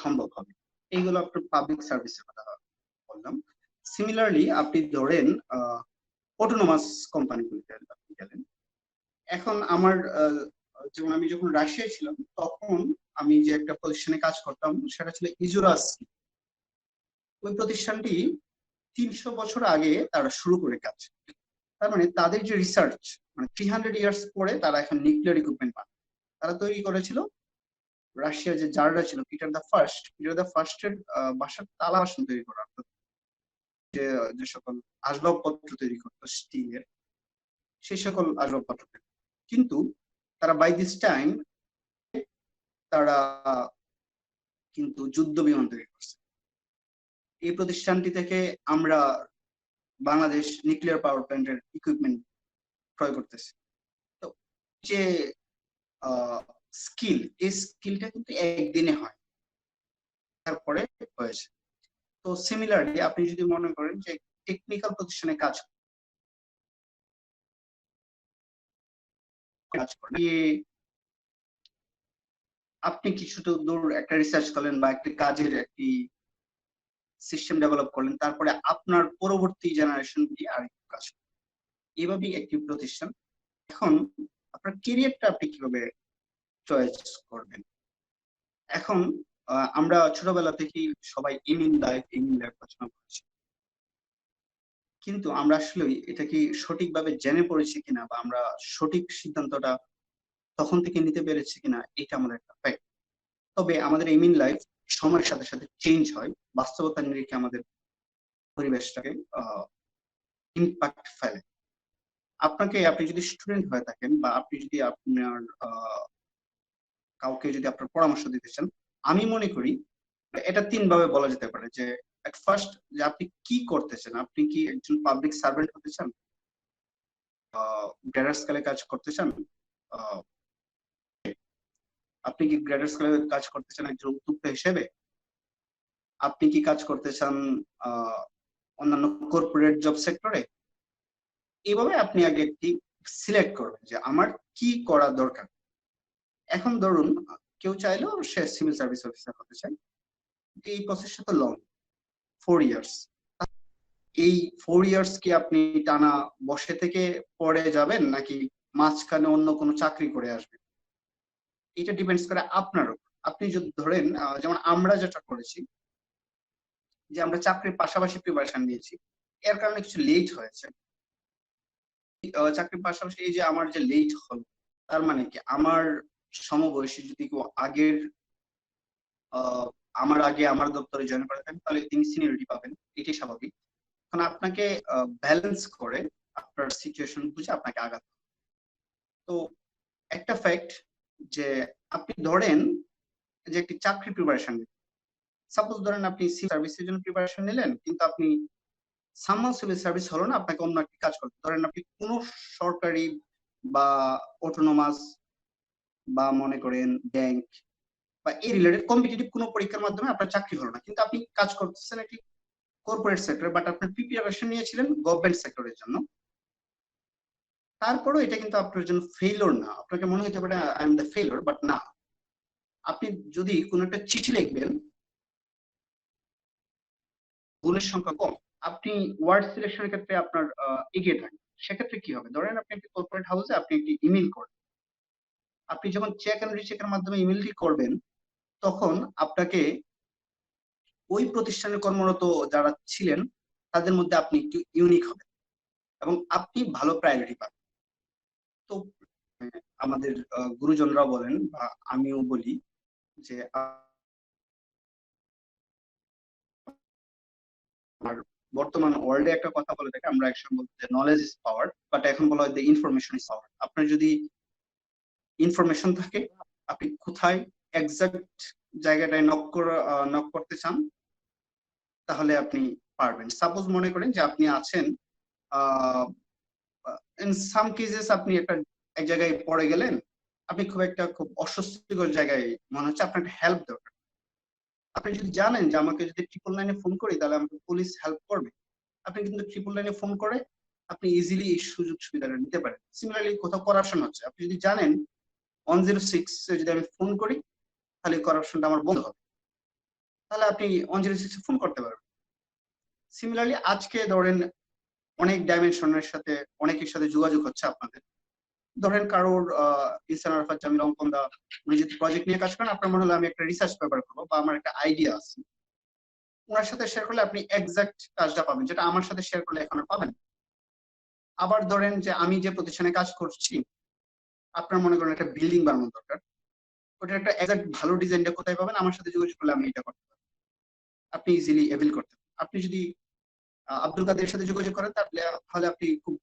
সম্ভব হবে। এইগুলো আপনার পাবলিক সার্ভিসের কথা বললাম। সিমিলারলি আপনি ধরেন অটোনোমাস কোম্পানিগুলিতে আপনি গেলেন, এখন আমার যেমন আমি যখন রাশিয়ায় ছিলাম তখন আমি যে একটা প্রতিষ্ঠানে কাজ করতাম সেটা ছিল ইজুরাস। ওই প্রতিষ্ঠানটি 300 বছর আগে তারা শুরু করে কাজ, তার মানে তাদের যে রিসার্চ, মানে 300 ইয়ার্স পরে তারা এখন নিউক্লিয়ার ইকুইপমেন্ট বানায়। তারা তৈরি করেছিল, রাশিয়ার যে জাররা ছিল পিটার দ্য ফার্স্টের বাসার তালা বাসন তৈরি করা, যে সকল আসবাবপত্র তৈরি করতো স্টিলের, সেই সকল আসবাবপত্র। কিন্তু তারা বাই দিস টাইম তারা কিন্তু যুদ্ধ বিমান তৈরি করছে। এই প্রতিষ্ঠানটি থেকে আমরা বাংলাদেশ নিউক্লিয়ার পাওয়ার প্ল্যান্টের ইকুইপমেন্ট ক্রয় করতেছি। তো যে স্কিল, এই স্কিলটা কিন্তু একদিনে হয়, তারপরে হয়েছে। তো সিমিলারলি আপনি যদি মনে করেন যে টেকনিক্যাল প্রতিষ্ঠানে কাজ করেন, আপনি কিছুটা দূর একটা রিসার্চ করলেন বা একটা কাজের একটি সিস্টেম ডেভেলপ করলেন, তারপরে আপনার পরবর্তী জেনারেশন দিয়ে আরেকটু কাজ করলেন, এইভাবেই একটি প্রতিষ্ঠান। এখন আপনার কেরিয়ারটা আপনি কিভাবে চয়েস করবেন? এখন আমরা ছোটবেলা থেকেই সবাই এম ইন লাইফ পছন্দ করছি, কিন্তু আমরা আসলে এটা কি সঠিকভাবে জেনে পড়েছি কিনা বা আমরা সঠিক সিদ্ধান্তটা তখন থেকে নিতে পেরেছি কিনা, এটা আমাদের একটা ফ্যাক্ট। তবে আমাদের এম ইন লাইফ সময়ের সাথে সাথে চেঞ্জ হয়, বাস্তবতার নিরিখে আমাদের পরিবেশটাকে ইম্প্যাক্ট ফেলে। আপনি যদি স্টুডেন্ট হয়ে থাকেন বা আপনি যদি আপনার কাউকে যদি আপনার পরামর্শ দিতে চান, আমি মনে করি এটা 3 ভাবে বলা যেতে পারে। যে এট ফার্স্ট, যে আপনি কি করতে চান, আপনি কি একজন পাবলিক সার্ভেন্ট হতে চান, গ্রেডার স্কেলে কাজ করতে চান, আপনি কি গ্রেডার স্কেলে কাজ করতে চান একজন উদ্যোক্তা হিসেবে, আপনি কি কাজ করতে চান অন্যান্য কর্পোরেট জব সেক্টরে। এইভাবে আপনি আগে একটি সিলেক্ট করবেন যে আমার কি করা দরকার। এখন ধরুন কেউ চাইলেও সে সিভিল সার্ভিস অফিসার হতে চায়, এই প্রসেসটা তো লং, 4 ইয়ার্স। এই 4 ইয়ার্স কি আপনি টানা বসে থেকে পড়ে যাবেন নাকি মাঝখানে অন্য কোনো চাকরি করে আসবেন? এটা ডিপেন্ডস করে আপনার উপর। আপনি যদি ধরেন যেমন আমরা যেটা করেছি যে আমরা চাকরির পাশাপাশি প্রিপারেশন নিয়েছি, এর কারণে কিছু লেট হয়েছে। চাকরির পাশাপাশি এই যে আমার যে লেট হল, তার মানে কি আমার সমবয়সী যদি কেউ আমার আগে আমার দপ্তরে জয়েন করে থাকেন তাহলে তিনি সিনিয়রিটি পাবেন, এটাই স্বাভাবিক। এখন আপনাকে ব্যালেন্স করে আপনার সিচুয়েশন বুঝে আপনাকে আগাতে হবে। তো একটা ফ্যাক্ট যে আপনি ধরেন যে একটি চাকরি প্রিপারেশন, সাপোজ ধরেন আপনি সিভিল সার্ভিসের জন্য প্রিপারেশন নিলেন, কিন্তু আপনি সামহাউ সিভিল সার্ভিস হলো না, আপনাকে অন্য একটি কাজ করতে, ধরেন আপনি কোনো সরকারি বা অটোনোমাস বা মনে করেন ব্যাংক বা এই রিলেটেড কম্পিটিটিভ কোনো পরীক্ষার মাধ্যমে আপনার চাকরি হলো না, কিন্তু আপনি কাজ করতেছেন একটি কর্পোরেট সেক্টর, বাট আপনার প্রিপারেশন নিয়েছিলেন গভর্নমেন্ট সেক্টরের জন্য। তারপরেও এটা কিন্তু আপনার জন্য ফেইলর না। আপনাকে মনে হতে পারে I am the failure, but না। আপনি যদি কোনো একটা চিঠি লিখবেন, ভুলের সংখ্যা কম, আপনি ওয়ার্ড সিলেকশনের ক্ষেত্রে আপনার এগিয়ে থাকেন, সেক্ষেত্রে কি হবে? ধরেন আপনি একটি কর্পোরেট হাউসে আপনি একটি ইমেল করেন, আপনি যখন চেক এন্ড রিচেকের মাধ্যমে ইমেলটি করবেন, তখন আপনাকে ওই প্রতিষ্ঠানে কর্মরত যারা ছিলেন তাদের মধ্যে আপনি একটু ইউনিক হবেন এবং আপনি ভালো প্রায়োরিটি পাবেন। তো আমাদের গুরুজনরাও বলেন বা আমিও বলি যে আর বর্তমান ওয়ার্ল্ডে একটা কথা বলে থাকে, আমরা একসময় বলতে নলেজ ইজ পাওয়ার, বাট এখন বলা হয় ইনফরমেশন ইজ পাওয়ার। আপনার যদি ইনফরমেশন থাকে, আপনি কোথায় এক্সাক্ট জায়গাটায় নক করতে চান, তাহলে আপনি পারবেন। সাপোজ মনে করেন যে আপনি আছেন ইন সাম কেসেস আপনি এক জায়গায় পড়ে গেলেন, আপনি খুব অস্বস্তিকর জায়গায় মনে হচ্ছে, আপনার একটা হেল্প দরকার। আপনি যদি জানেন যে আমাকে যদি 999-এ ফোন করি তাহলে আমাকে পুলিশ হেল্প করবে, আপনি কিন্তু 999-এ ফোন করে আপনি ইজিলি এই সুযোগ সুবিধাটা নিতে পারেন। সিমিলারলি কোথাও করাপশন হচ্ছে, আপনি যদি জানেন 106-এ যদি আমি ফোন করি তাহলে করাপশনটা আমার বন্ধ হবে, তাহলে আপনি 106-এ ফোন করতে পারবেন। সিমিলারলি আজকে ধরেন অনেক ডাইমেনশনের সাথে অনেকের সাথে যোগাযোগ হচ্ছে আপনাদের। ধরেন কারোর ইহসান আরাফাত জামিল অঙ্কন দা, উনি যদি প্রজেক্ট নিয়ে কাজ করেন, আপনার মনে হলো আমি একটা রিসার্চ পেপার করবো বা আমার একটা আইডিয়া আছে, ওনার সাথে শেয়ার করলে আপনি এক্সাক্ট কাজটা পাবেন, যেটা আমার সাথে শেয়ার করলে এখন আর পাবেন। আবার ধরেন যে আমি যে প্রতিষ্ঠানে কাজ করছি, আপনার মনে করেন একটা বিল্ডিং বানানো দরকার, ওটার একটা এক্সাক্ট ভালো ডিজাইনটা কোথায় পাবেন? আমার সাথে যোগাযোগ করলে আমি এটা করতে পারবো, আপনি ইজিলি এভেল করতে পারবেন। আপনি যদি আব্দুল কাদের সাথে যোগাযোগ করেন তাহলে আপনি খুব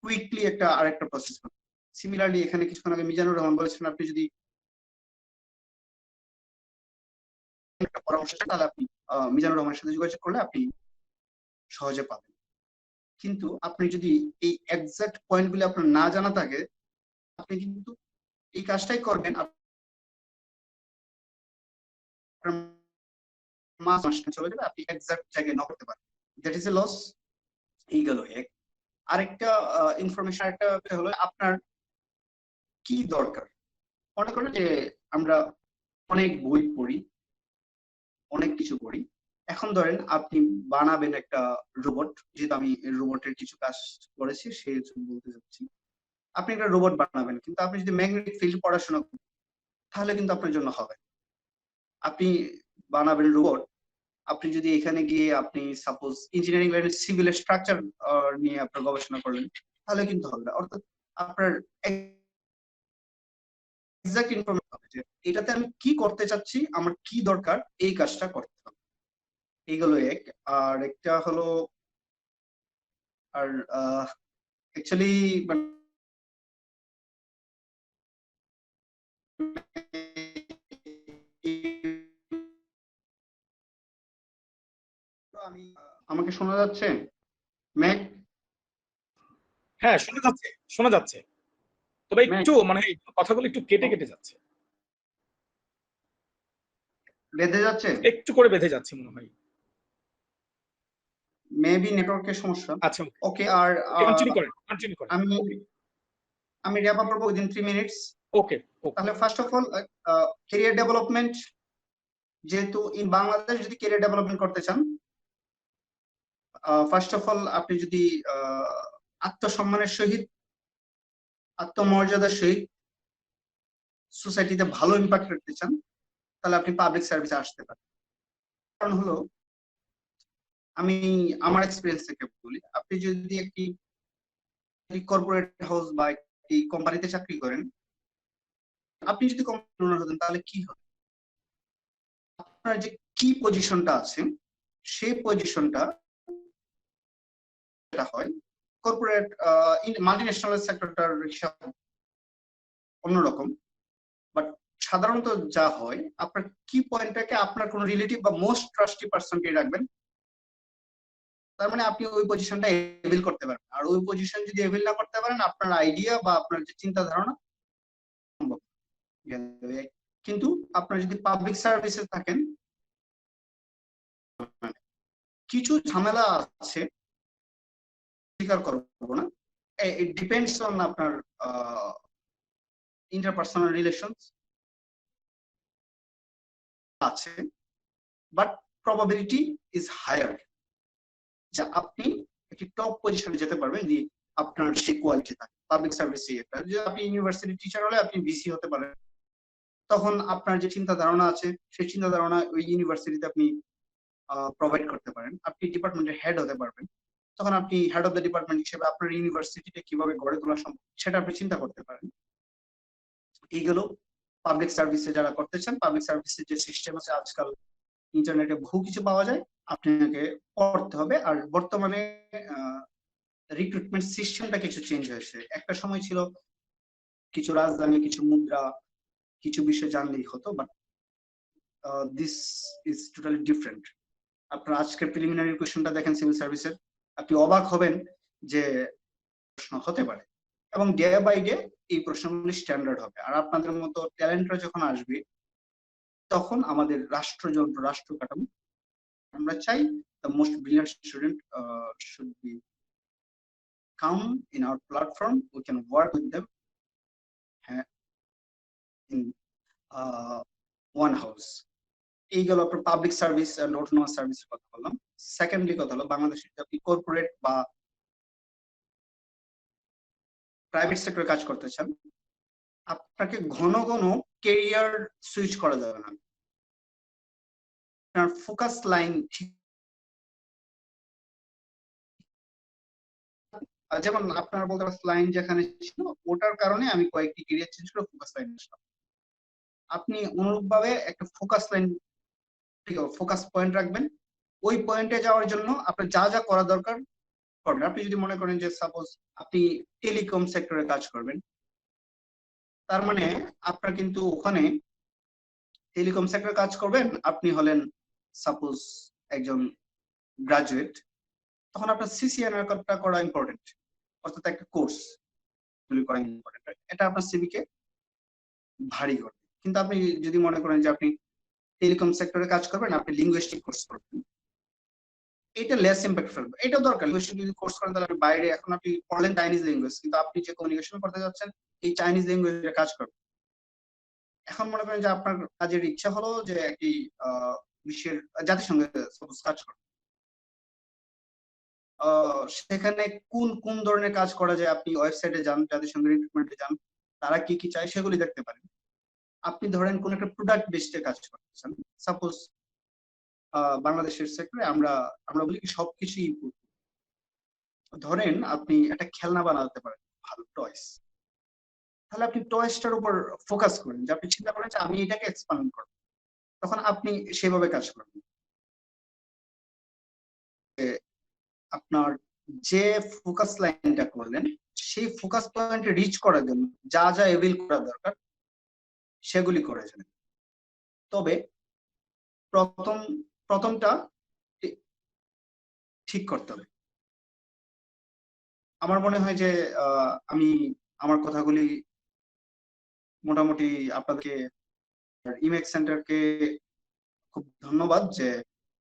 কুইকলি আরেকটা প্রসেস পাবেন। সিমিলারলি এখানে কিছুক্ষণ আগে মিজানুর রহমান বলেছেন, আপনি যদি একটা পরামর্শ চান তাহলে আপনি মিজানুর রহমানের সাথে যোগাযোগ করলে আপনি সহজে পাবেন। কিন্তু আপনি যদি এই এক্সাক্ট পয়েন্ট গুলি আপনার না জানা থাকে, আপনি কিন্তু এই কাজটাই করবেন, আপনার মাস চলে যাবে, আপনি এক্সাক্ট জায়গায় না করতে পারবেন, দ্যাট ইজ এ লস। এই গেল এক। আরেকটা ইনফরমেশন, আরেকটা হলো আপনার কি দরকার। মনে করেন যে আমরা অনেক বই পড়ি, অনেক কিছু করি, এখন ধরেন আপনি বানাবেন একটা রোবট, যেহেতু আমি রোবটের কিছু কাজ করেছি সেই বলতে যাচ্ছি। আপনি একটা রোবট বানাবেন, কিন্তু আপনি যদি ম্যাগনেটিক ফিল্ড পড়াশোনা করেন তাহলে কিন্তু আপনার জন্য হবে। আপনি বানাবেন রোবট, আপনি যদি এখানে গিয়ে আপনি সাপোজ ইঞ্জিনিয়ারিং লাইনে সিভিল স্ট্রাকচার নিয়ে আপনার গবেষণা করলেন, তাহলে কিন্তু হবে না। অর্থাৎ আপনার এক্সাক্ট ইনফরমেশন হবে যে এটাতে আমি কি করতে চাচ্ছি, আমার কি দরকার, এই কাজটা করতে হবে। এইগুলো এক। আর একটা হলো আর অ্যাকচুয়ালি আমাকে শোনা যাচ্ছে ম্যাক? হ্যাঁ, শোনা যাচ্ছে, তবে ম্যাক একটু মানে কথাগুলো একটু কেটে কেটে যাচ্ছে, বেঁধে যাচ্ছে, একটু করে বেঁধে যাচ্ছে মনে হয়। মেবি নেটওয়ার্কের সমস্যা। আচ্ছা, ওকে। আর কন্টিনিউ করেন। আমি আমি র্যাপ আপ করবো উইদিন 3 মিনিটস। ওকে। তাহলে first of all career development, যেহেতু ইন বাংলাদেশ যদি ক্যারিয়ার ডেভেলপমেন্ট করতে চান, ফার্স্ট অফ অল আপনি যদি আত্মসম্মানের সহিত, আত্মমর্যাদার সহিত সোসাইটিতে ভালো ইম্প্যাক্ট রাখতে চান, তাহলে আপনি পাবলিক সার্ভিসে আসতে পারেন। কারণ হলো, আমি আমার এক্সপিরিয়েন্স থেকে বলি, আপনি যদি একটি কর্পোরেট হাউস বা একটি কোম্পানিতে চাকরি করেন, আপনি যদি কোম্পানি ওনার হতেন তাহলে কি হবে? আপনার যে কি পজিশনটা আছে সেই পজিশনটা হয় কর্পোরেট মাল্টিন্যাশনাল সেক্টরটার হিসাব অন্যরকম, বাট সাধারণত যা হয়, আপনার কি পয়েন্টটাকে আপনার কোন রিলেটিভ বা মোস্ট ট্রাস্টি পারসনকে রাখবেন, তার মানে আপনি ওই পজিশনটা এভিল করতে পারেন। আর ওই পজিশন যদি এভিল না করতে পারেন, আপনার আইডিয়া বা আপনার যে চিন্তা ধারণা সম্ভব। কিন্তু আপনার যদি পাবলিক সার্ভিসে থাকেন, কিছু ঝামেলা আছে, স্বীকার করবো না, ইট ডিপেন্ডস অন আপনার ইন্টারপার্সোনাল রিলেশনস আছে, বাট প্রবাবিলিটি ইজ হায়ার যে আপনি একটি টপ পজিশনে যেতে পারবেন যদি আপনার সেই কোয়ালিটি থাকে। পাবলিক সার্ভিসে একটা, যে আপনি ইউনিভার্সিটি টিচার হলে আপনি ভিসি হতে পারেন, তখন আপনার যে চিন্তা ধারণা আছে সেই চিন্তা ধারণা ওই ইউনিভার্সিটিতে আপনি প্রোভাইড করতে পারেন। আপনি ডিপার্টমেন্টের হেড হতে পারবেন, তখন আপনি হেড অফ দ্য ডিপার্টমেন্ট হিসেবে আপনার ইউনিভার্সিটিটা কিভাবে গড়ে তোলা সম্ভব সেটা আপনি চিন্তা করতে পারেন। এইগুলো পাবলিক সার্ভিসে যারা করতে চান, পাবলিক সার্ভিসের যে সিস্টেম আছে আজকাল ইন্টারনেটে বহু কিছু পাওয়া যায়, আপনাকে পড়তে হবে। আর বর্তমানে রিক্রুটমেন্ট সিস্টেমটা কিছু চেঞ্জ হয়েছে। একটা সময় ছিল কিছু রাজধানী, কিছু মুদ্রা, কিছু বিষয় জানলেই হতো, but this is totally different. আপনার আজকের প্রিলিমিনারি কোয়েশ্চনটা দেখেন সিভিল সার্ভিসের, আপনি অবাক হবেন যে প্রশ্ন হতে পারে, এবং ডে বাই ডে এই প্রশ্নগুলি স্ট্যান্ডার্ড হবে। আর আপনাদের মতো ট্যালেন্টরা যখন আসবে, তখন আমাদের রাষ্ট্রযন্ত্র, রাষ্ট্র কাঠামো, আমরা চাই the most brilliant student should be come in our platform. We can work with them in one house. এই গেল আপনার পাবলিক সার্ভিস এন্ড অটোনোমাস সার্ভিসের কথা বললাম। সেকেন্ডলি কথা হলো, বাংলাদেশে যদি আপনি কর্পোরেট বা প্রাইভেট সেক্টরে কাজ করতে চান, আপনাকে ঘন ঘন কেরিয়ার সুইচ করা যাবে না। আপনার ফোকাস লাইন ঠিক, যেমন আপনার বলতে পারেন লাইন যেখানে ছিল ওটার কারণে আমি কয়েকটি কেরিয়ার চেঞ্জ করে ফোকাস লাইন আসলাম। আপনি অনুরূপভাবে একটা ফোকাস লাইন, ফোকাস পয়েন্ট রাখবেন। ওই পয়েন্টে যাওয়ার জন্য আপনার যা যা করা দরকার করবেন। আপনি যদি মনে করেন যে সাপোজ আপনি টেলিকম সেক্টরে কাজ করবেন, তার মানে আপনার কিন্তু ওখানে টেলিকম সেক্টরে কাজ করবেন, আপনি হলেন সাপোজ একজন গ্রাজুয়েট, তখন আপনার সিসিএনআরটা করা ইম্পর্টেন্ট, অর্থাৎ একটা কোর্স করা ইম্পর্টেন্ট। এটা আপনার সিভিকে ভারী করবে। কিন্তু আপনি যদি মনে করেন যে আপনি টেলিকম সেক্টরে কাজ করবেন, আপনি লিঙ্গুইস্টিক কোর্স করবেন, এটা লেস ইম্প্যাক্ট ফেলবে। এটা দরকার, লিঙ্গুইস্টিক যদি কোর্স করেন তাহলে আপনি বাইরে, এখন আপনি পড়লেন চাইনিজ ল্যাঙ্গুয়েজ, কিন্তু আপনি যে কমিউনিকেশন করতে যাচ্ছেন এই চাইনিজ ল্যাঙ্গুয়েজে কাজ করবেন। এখন মনে করেন যে আপনার কাজের ইচ্ছা হলো যে একটি বিশ্বের জাতিসংঘে সাপোজ কাজ করবেন, সেখানে কোন কোন ধরনের কাজ করা যায় আপনি ওয়েবসাইটে যান, জাতিসংঘের রিক্রুটমেন্টে যান, তারা কি কি চায় সেগুলি দেখতে পারেন। আপনি ধরেন কোন একটা প্রোডাক্ট বেসডে কাজ করতেছেন, সাপোজ বাংলাদেশের সেক্টরে আমরা বলি কি সবকিছুই ধরেন আপনি একটা খেলনা বানাতে পারেন, ভালো টয়স, তাহলে আপনি টয়সটার উপর ফোকাস করেন, যে আপনি চিন্তা করেন যে আমি এটাকে এক্সপ্যান্ড করব, তখন আপনি সেভাবে কাজ করবেন। আপনার যে ফোকাস লাইনটা করলেন সেই ফোকাস পয়েন্টে রিচ করার জন্য যা যা এভিল করা দরকার সেগুলি করে যাবেন। তবে প্রথমটা ঠিক করতে হবে। আমার মনে হয় যে আমি আমার কথাগুলি মোটামুটি আপনাদেরকে, ইমেক্স সেন্টারকে খুব ধন্যবাদ যে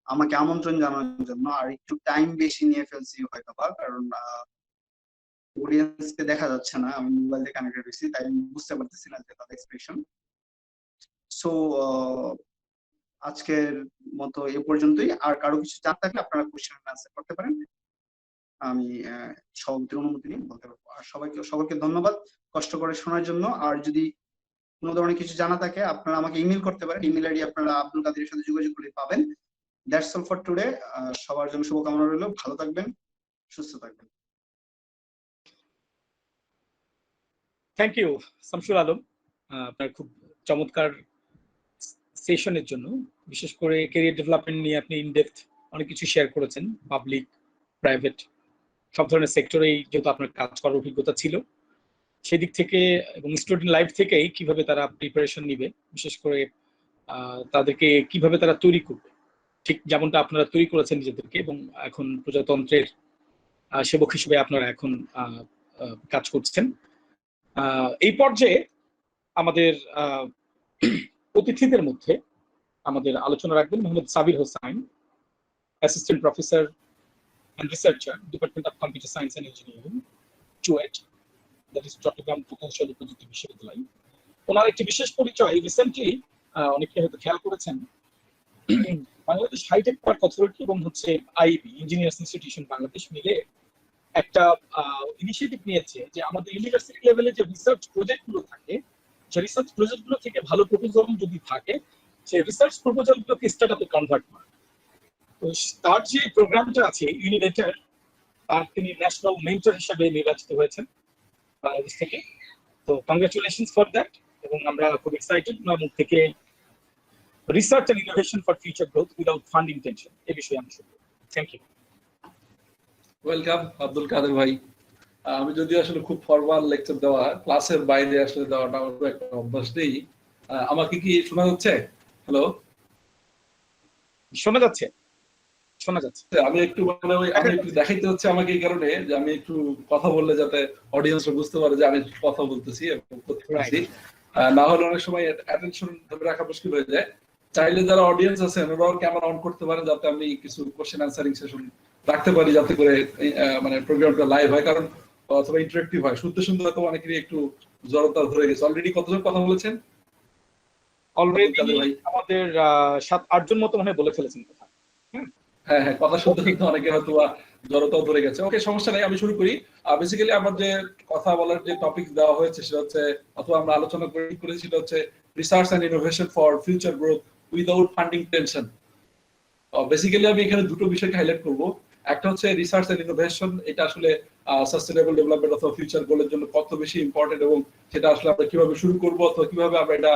আমাকে আমন্ত্রণ জানানোর জন্য। আর একটু টাইম বেশি নিয়ে ফেলছি হয়তো বা, কারণ অডিয়েন্সকে দেখা যাচ্ছে না, আমি মোবাইলে কানেক্টেড হয়েছি, তাই আমি বুঝতে পারতেছি না যে তাদের এক্সপ্রেশন। সো আজকের মতো এ পর্যন্তই। আর কারো কিছু জানার থাকলে আপনারা কোশ্চেন আনসার করতে পারেন, আমি সভাপতির অনুমতি নিয়ে বলতে পারবো। আর সকলকে ধন্যবাদ কষ্ট করে শোনার জন্য। আর যদি কোনো ধরনের কিছু জানা থাকে আপনারা আমাকে ইমেল করতে পারেন। ইমেল আইডি আপনারা আব্দুল কাদেরের সাথে যোগাযোগ করে পাবেন। That's all for today. সবার জন্য শুভকামনা রইল, ভালো থাকবেন, সুস্থ থাকবেন। থ্যাংক ইউ শামসুল আলম, আপনার খুব চমৎকার সেশনের জন্য। বিশেষ করে ক্যারিয়ার ডেভেলপমেন্ট নিয়ে আপনি ইনডেপথ অনেক কিছু শেয়ার করেছেন, পাবলিক প্রাইভেট সব ধরনের সেক্টরেই যেহেতু আপনার কাজ করার অভিজ্ঞতা ছিল, সেদিক থেকে এবং স্টুডেন্ট লাইফ থেকেই কিভাবে তারা প্রিপারেশন নিবে, বিশেষ করে তাদেরকে কিভাবে তারা তৈরি করবে, ঠিক যেমনটা আপনারা তৈরি করেছেন নিজেদেরকে, এবং এখন প্রজাতন্ত্রের সেবক হিসেবে আপনারা এখন কাজ করছেন। এই পর্যায়ে আমাদের অতিথিদের মধ্যে আমাদের আলোচনা রাখবেন Mohammad Sabir Hossain, assistant professor and researcher, Department of Computer Science and Engineering, CHUET, that is Chattogram প্রকৌশল প্রযুক্তি বিশ্ববিদ্যালয়। ওনার একটি বিশেষ পরিচয় রিসেন্টলি অনেকে হয়তো খেয়াল করেছেন, বাংলাদেশ হাইটেক পার্ক অথরিটি এবং হচ্ছে আইবি ইঞ্জিনিয়ার্স ইনস্টিটিউশন বাংলাদেশ মিলে একটা ইনিশিয়েটিভ নিয়েছে যে আমাদের ইউনিভার্সিটি লেভেলে যে রিসার্চ প্রজেক্টগুলো থাকে, সেই রিসার্চ প্রজেক্টগুলো থেকে ভালো প্রপোজাল যদি থাকে, সেই রিসার্চ প্রপোজালগুলোকে স্টার্টআপে কনভার্ট করা। তো তার যে প্রোগ্রামটা আছে ইউনিভেটর, তার তিনি ন্যাশনাল মেন্টর হিসেবে নির্বাচিত হয়েছেন বাংলাদেশ থেকে। তো কংগ্রাচুলেশনস ফর দ্যাট, এবং আমরা খুব এক্সাইটেড ওনার মুখ থেকে research and innovation for future growth without funding tension এই বিষয়ে আমি শুনবো। Thank you. Welcome Abdul Kader ভাই। আমি যদি আসলে খুব ফরমাল লেকচার দেওয়া, ক্লাসের বাইরে আসলে দেওয়াটা আমার একটা অভ্যাস নেই। আমাকে কি শোনা যাচ্ছে? হ্যালো, শোনা যাচ্ছে? শোনা যাচ্ছে। আমি একটু মানে আমি একটু দেখাইতে হচ্ছে আমাকে এই কারণে যে আমি একটু কথা বললে যাতে অডিয়েন্সরা বুঝতে পারে যে আমি কথা বলতেছি এবং করতেছি, না হলে অনেক সময় অ্যাটেনশন ধরে রাখা মুশকিল হয়ে যায়। চাইলে যারা অডিয়েন্স আছেন ওরাও ক্যামেরা অন করতে পারেন যাতে আমি কিছু কোশ্চেন অ্যান্সারিং সেশন রাখতে পারি, যাতে করে মানে প্রোগ্রামটা লাইভ হয়, কারণ অথবা ইন্টারেক্টিভ হয়। শুনতে শুনতে হয়তো অনেকেরই একটু জড়তা ধরে গেছে। অলরেডি কতজন কথা বলেছেন? অলরেডি আমাদের 7-8 জন মতো মনে বলে ফেলেছেন কথা। হ্যাঁ, কথা শুনতে শুনতে অনেকে হয়তো জড়তাও ধরে গেছে। ওকে, সমস্যা নাই, আমি শুরু করি। বেসিক্যালি আমার যে কথা বলার যে টপিক দেওয়া হয়েছে সেটা হচ্ছে, অথবা আমরা আলোচনা করেছি, সেটা হচ্ছে research and innovation for future growth without funding tension. Basically আমি এখানে দুটো বিষয়কে হাইলাইট করব। একটা হচ্ছে রিসার্চ এন্ড ইনোভেশন, এটা আসলে সাস্টেনেবল ডেভেলপমেন্ট অথবা ফিউচার গোলের জন্য কত বেশি ইম্পর্টেন্ট, এবং সেটা আসলে আমরা কিভাবে শুরু করব অথবা কিভাবে আমরা এটা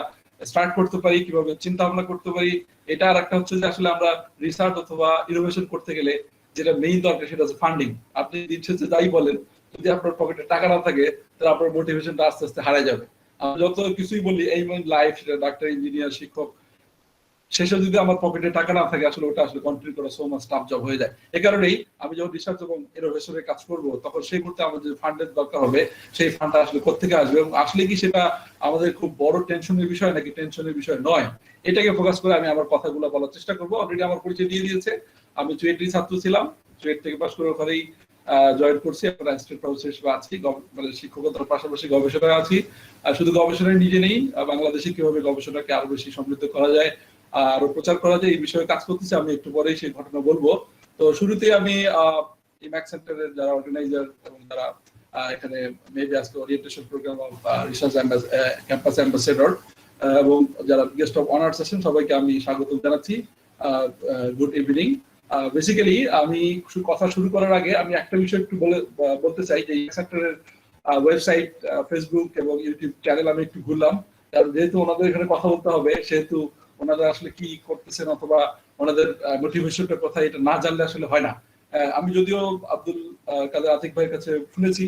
স্টার্ট করতে পারি, কিভাবে চিন্তা ভাবনা করতে পারি। এটা আর একটা হচ্ছে যে আসলে আমরা রিসার্চ অথবা ইনোভেশন করতে গেলে যেটা মেইন দরকার সেটা হচ্ছে ফান্ডিং। আপনি দিন শেষে যাই বলেন, যদি আপনার পকেটে টাকা না থাকে তাহলে আপনার মোটিভেশনটা আস্তে আস্তে হারিয়ে যাবে। আমরা যত কিছুই বলি এই লাইফ, সেটা ডাক্তার, ইঞ্জিনিয়ার, শিক্ষক, শেষে যদি আমার পকেটে টাকা না থাকে আসলে ওটা আসলে কন্টিনিউ করা সো মাচ টাফ জব হয়ে যায়। এই কারণেই আমি যখন রিসার্চ এবং ইনোভেশনের কাজ করব তখন সেই মুহূর্তে আমাদের যে ফান্ডের দরকার হবে সেই ফান্ডটা আসলে কোত্থেকে আসবে, এবং আসলে কি সেটা আমাদের খুব বড় টেনশনের বিষয় নাকি টেনশনের বিষয় নয়, এটাকে ফোকাস করে আমি আমার কথাগুলো বলার চেষ্টা করবো। অলরেডি আমার পরিচয় দিয়ে দিয়েছে, আমি চুয়েটের ছাত্র ছিলাম, চুয়েট থেকে পাশ করে ওখানেই জয়েন করছি, এখন অ্যাসিস্ট্যান্ট প্রফেসর হিসেবে আছি, মানে শিক্ষকতার পাশাপাশি গবেষণায় আছি। আর শুধু গবেষণায় নিজে নেই, বাংলাদেশে কিভাবে গবেষণাকে আরো বেশি সমৃদ্ধ করা যায়, আরো প্রচার করা যায়, এই বিষয়ে কাজ করতেছে। আমি একটু পরেই সেই ঘটনা বলবো। তো শুরুতেই আমি ইম্যাক্স সেন্টারের যারা অর্গানাইজার এবং যারা এখানে মেবি আজকে orientation program of research campus ambassador এবং যারা গেস্ট অফ অনার্স আছেন সবাইকে আমি স্বাগত জানাচ্ছি। Good evening. বেসিক্যালি আমি কথা শুরু করার আগে আমি একটা বিষয় একটু বলতে চাই যে ইম্যাক্স সেন্টারের ওয়েবসাইট, ফেসবুক এবং ইউটিউব চ্যানেল আমি একটু ঘুরলাম, কারণ যেহেতু ওনাদের এখানে কথা বলতে হবে সেহেতু ওনারা আসলে কি করতেছেন অথবা ওনাদের মোটিভেশনটার কথা এটা না জানলে আসলে হয় না। আমি যদিও আব্দুল কাদের আতিক ভাইয়ের কাছে শুনেছি,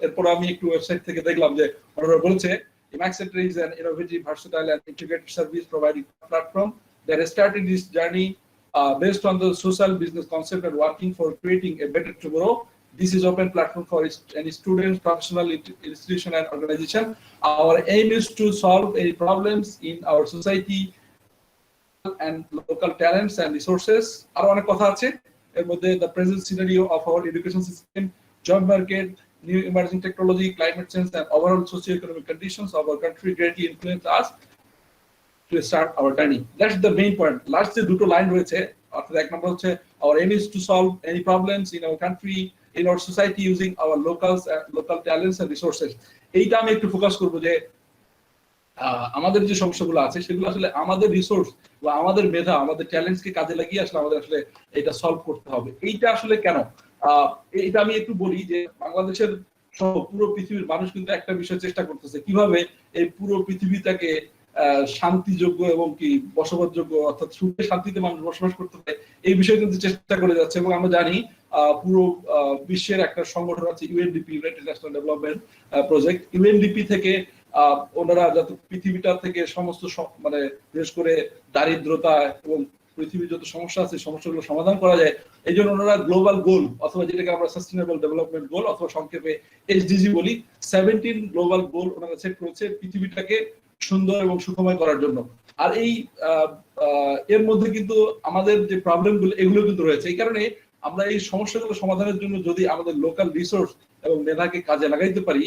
এরপর আমি একটু ওয়েবসাইট থেকে দেখলাম যে ওনারা বলেছে E max centre is an innovative, versatile and integrated service providing platform that has started this journey based on the social business concept and working for creating a better tomorrow. This is open platform for any student, professional, institution and organization. Our aim is to solve any problems in our society and local talents and resources. Aro onek kotha ache er moddhe the present scenario of our education system, job market, new emerging technology, climate change and overall socio-economic conditions of our country greatly influence us to start our journey. That's the main point. Last je duto line royeche, orthat ek number hocche our aim is to solve any problems in our country, in our society using our local talents and resources. Eita ami ekটু focus করব যে আমাদের যে সমস্যাগুলো আছে সেগুলো আসলে আমাদের রিসোর্স বা আমাদের মেধা, আমাদের ট্যালেন্টস কে কাজে লাগিয়ে আসলে আমাদের আসলে এটা সলভ করতে হবে। এইটা আসলে কেন, এটা আমি একটু বলি যে বাংলাদেশের সহ পুরো পৃথিবীর মানুষ কিন্তু একটা বিষয় চেষ্টা করতেছে কিভাবে এই পুরো পৃথিবীটাকে শান্তিযোগ্য এবং কি বসবাসযোগ্য অর্থাৎ সুখে শান্তিতে মানুষ বসবাস করতে পারে, এই বিষয়ে কিন্তু চেষ্টা করে যাচ্ছে। এবং আমরা জানি পুরো বিশ্বের একটা সংগঠন আছে UNDP, United national development project. UNDP থেকে ওনারা যাতে পৃথিবীটা থেকে সমস্ত মানে বিশেষ করে দারিদ্রতা এবং পৃথিবীর যত সমস্যা আছে সমস্যাগুলো সমাধান করা যায়, এই জন্য ওনারা গ্লোবাল গোল অথবা যেটাকে আমরা সাস্টেনেবল ডেভেলপমেন্ট গোল অথবা সংক্ষেপে এসডিজি বলি, 17 গ্লোবাল গোল ওনারা সেট করেছে পৃথিবীটাকে সুন্দর এবং সুখময় করার জন্য। আর এই এর মধ্যে কিন্তু আমাদের যে প্রবলেমগুলো এগুলো কিন্তু রয়েছে। এই কারণে আমরা এই সমস্যাগুলো সমাধানের জন্য যদি আমাদের লোকাল রিসোর্স এবং মেধাকে কাজে লাগাইতে পারি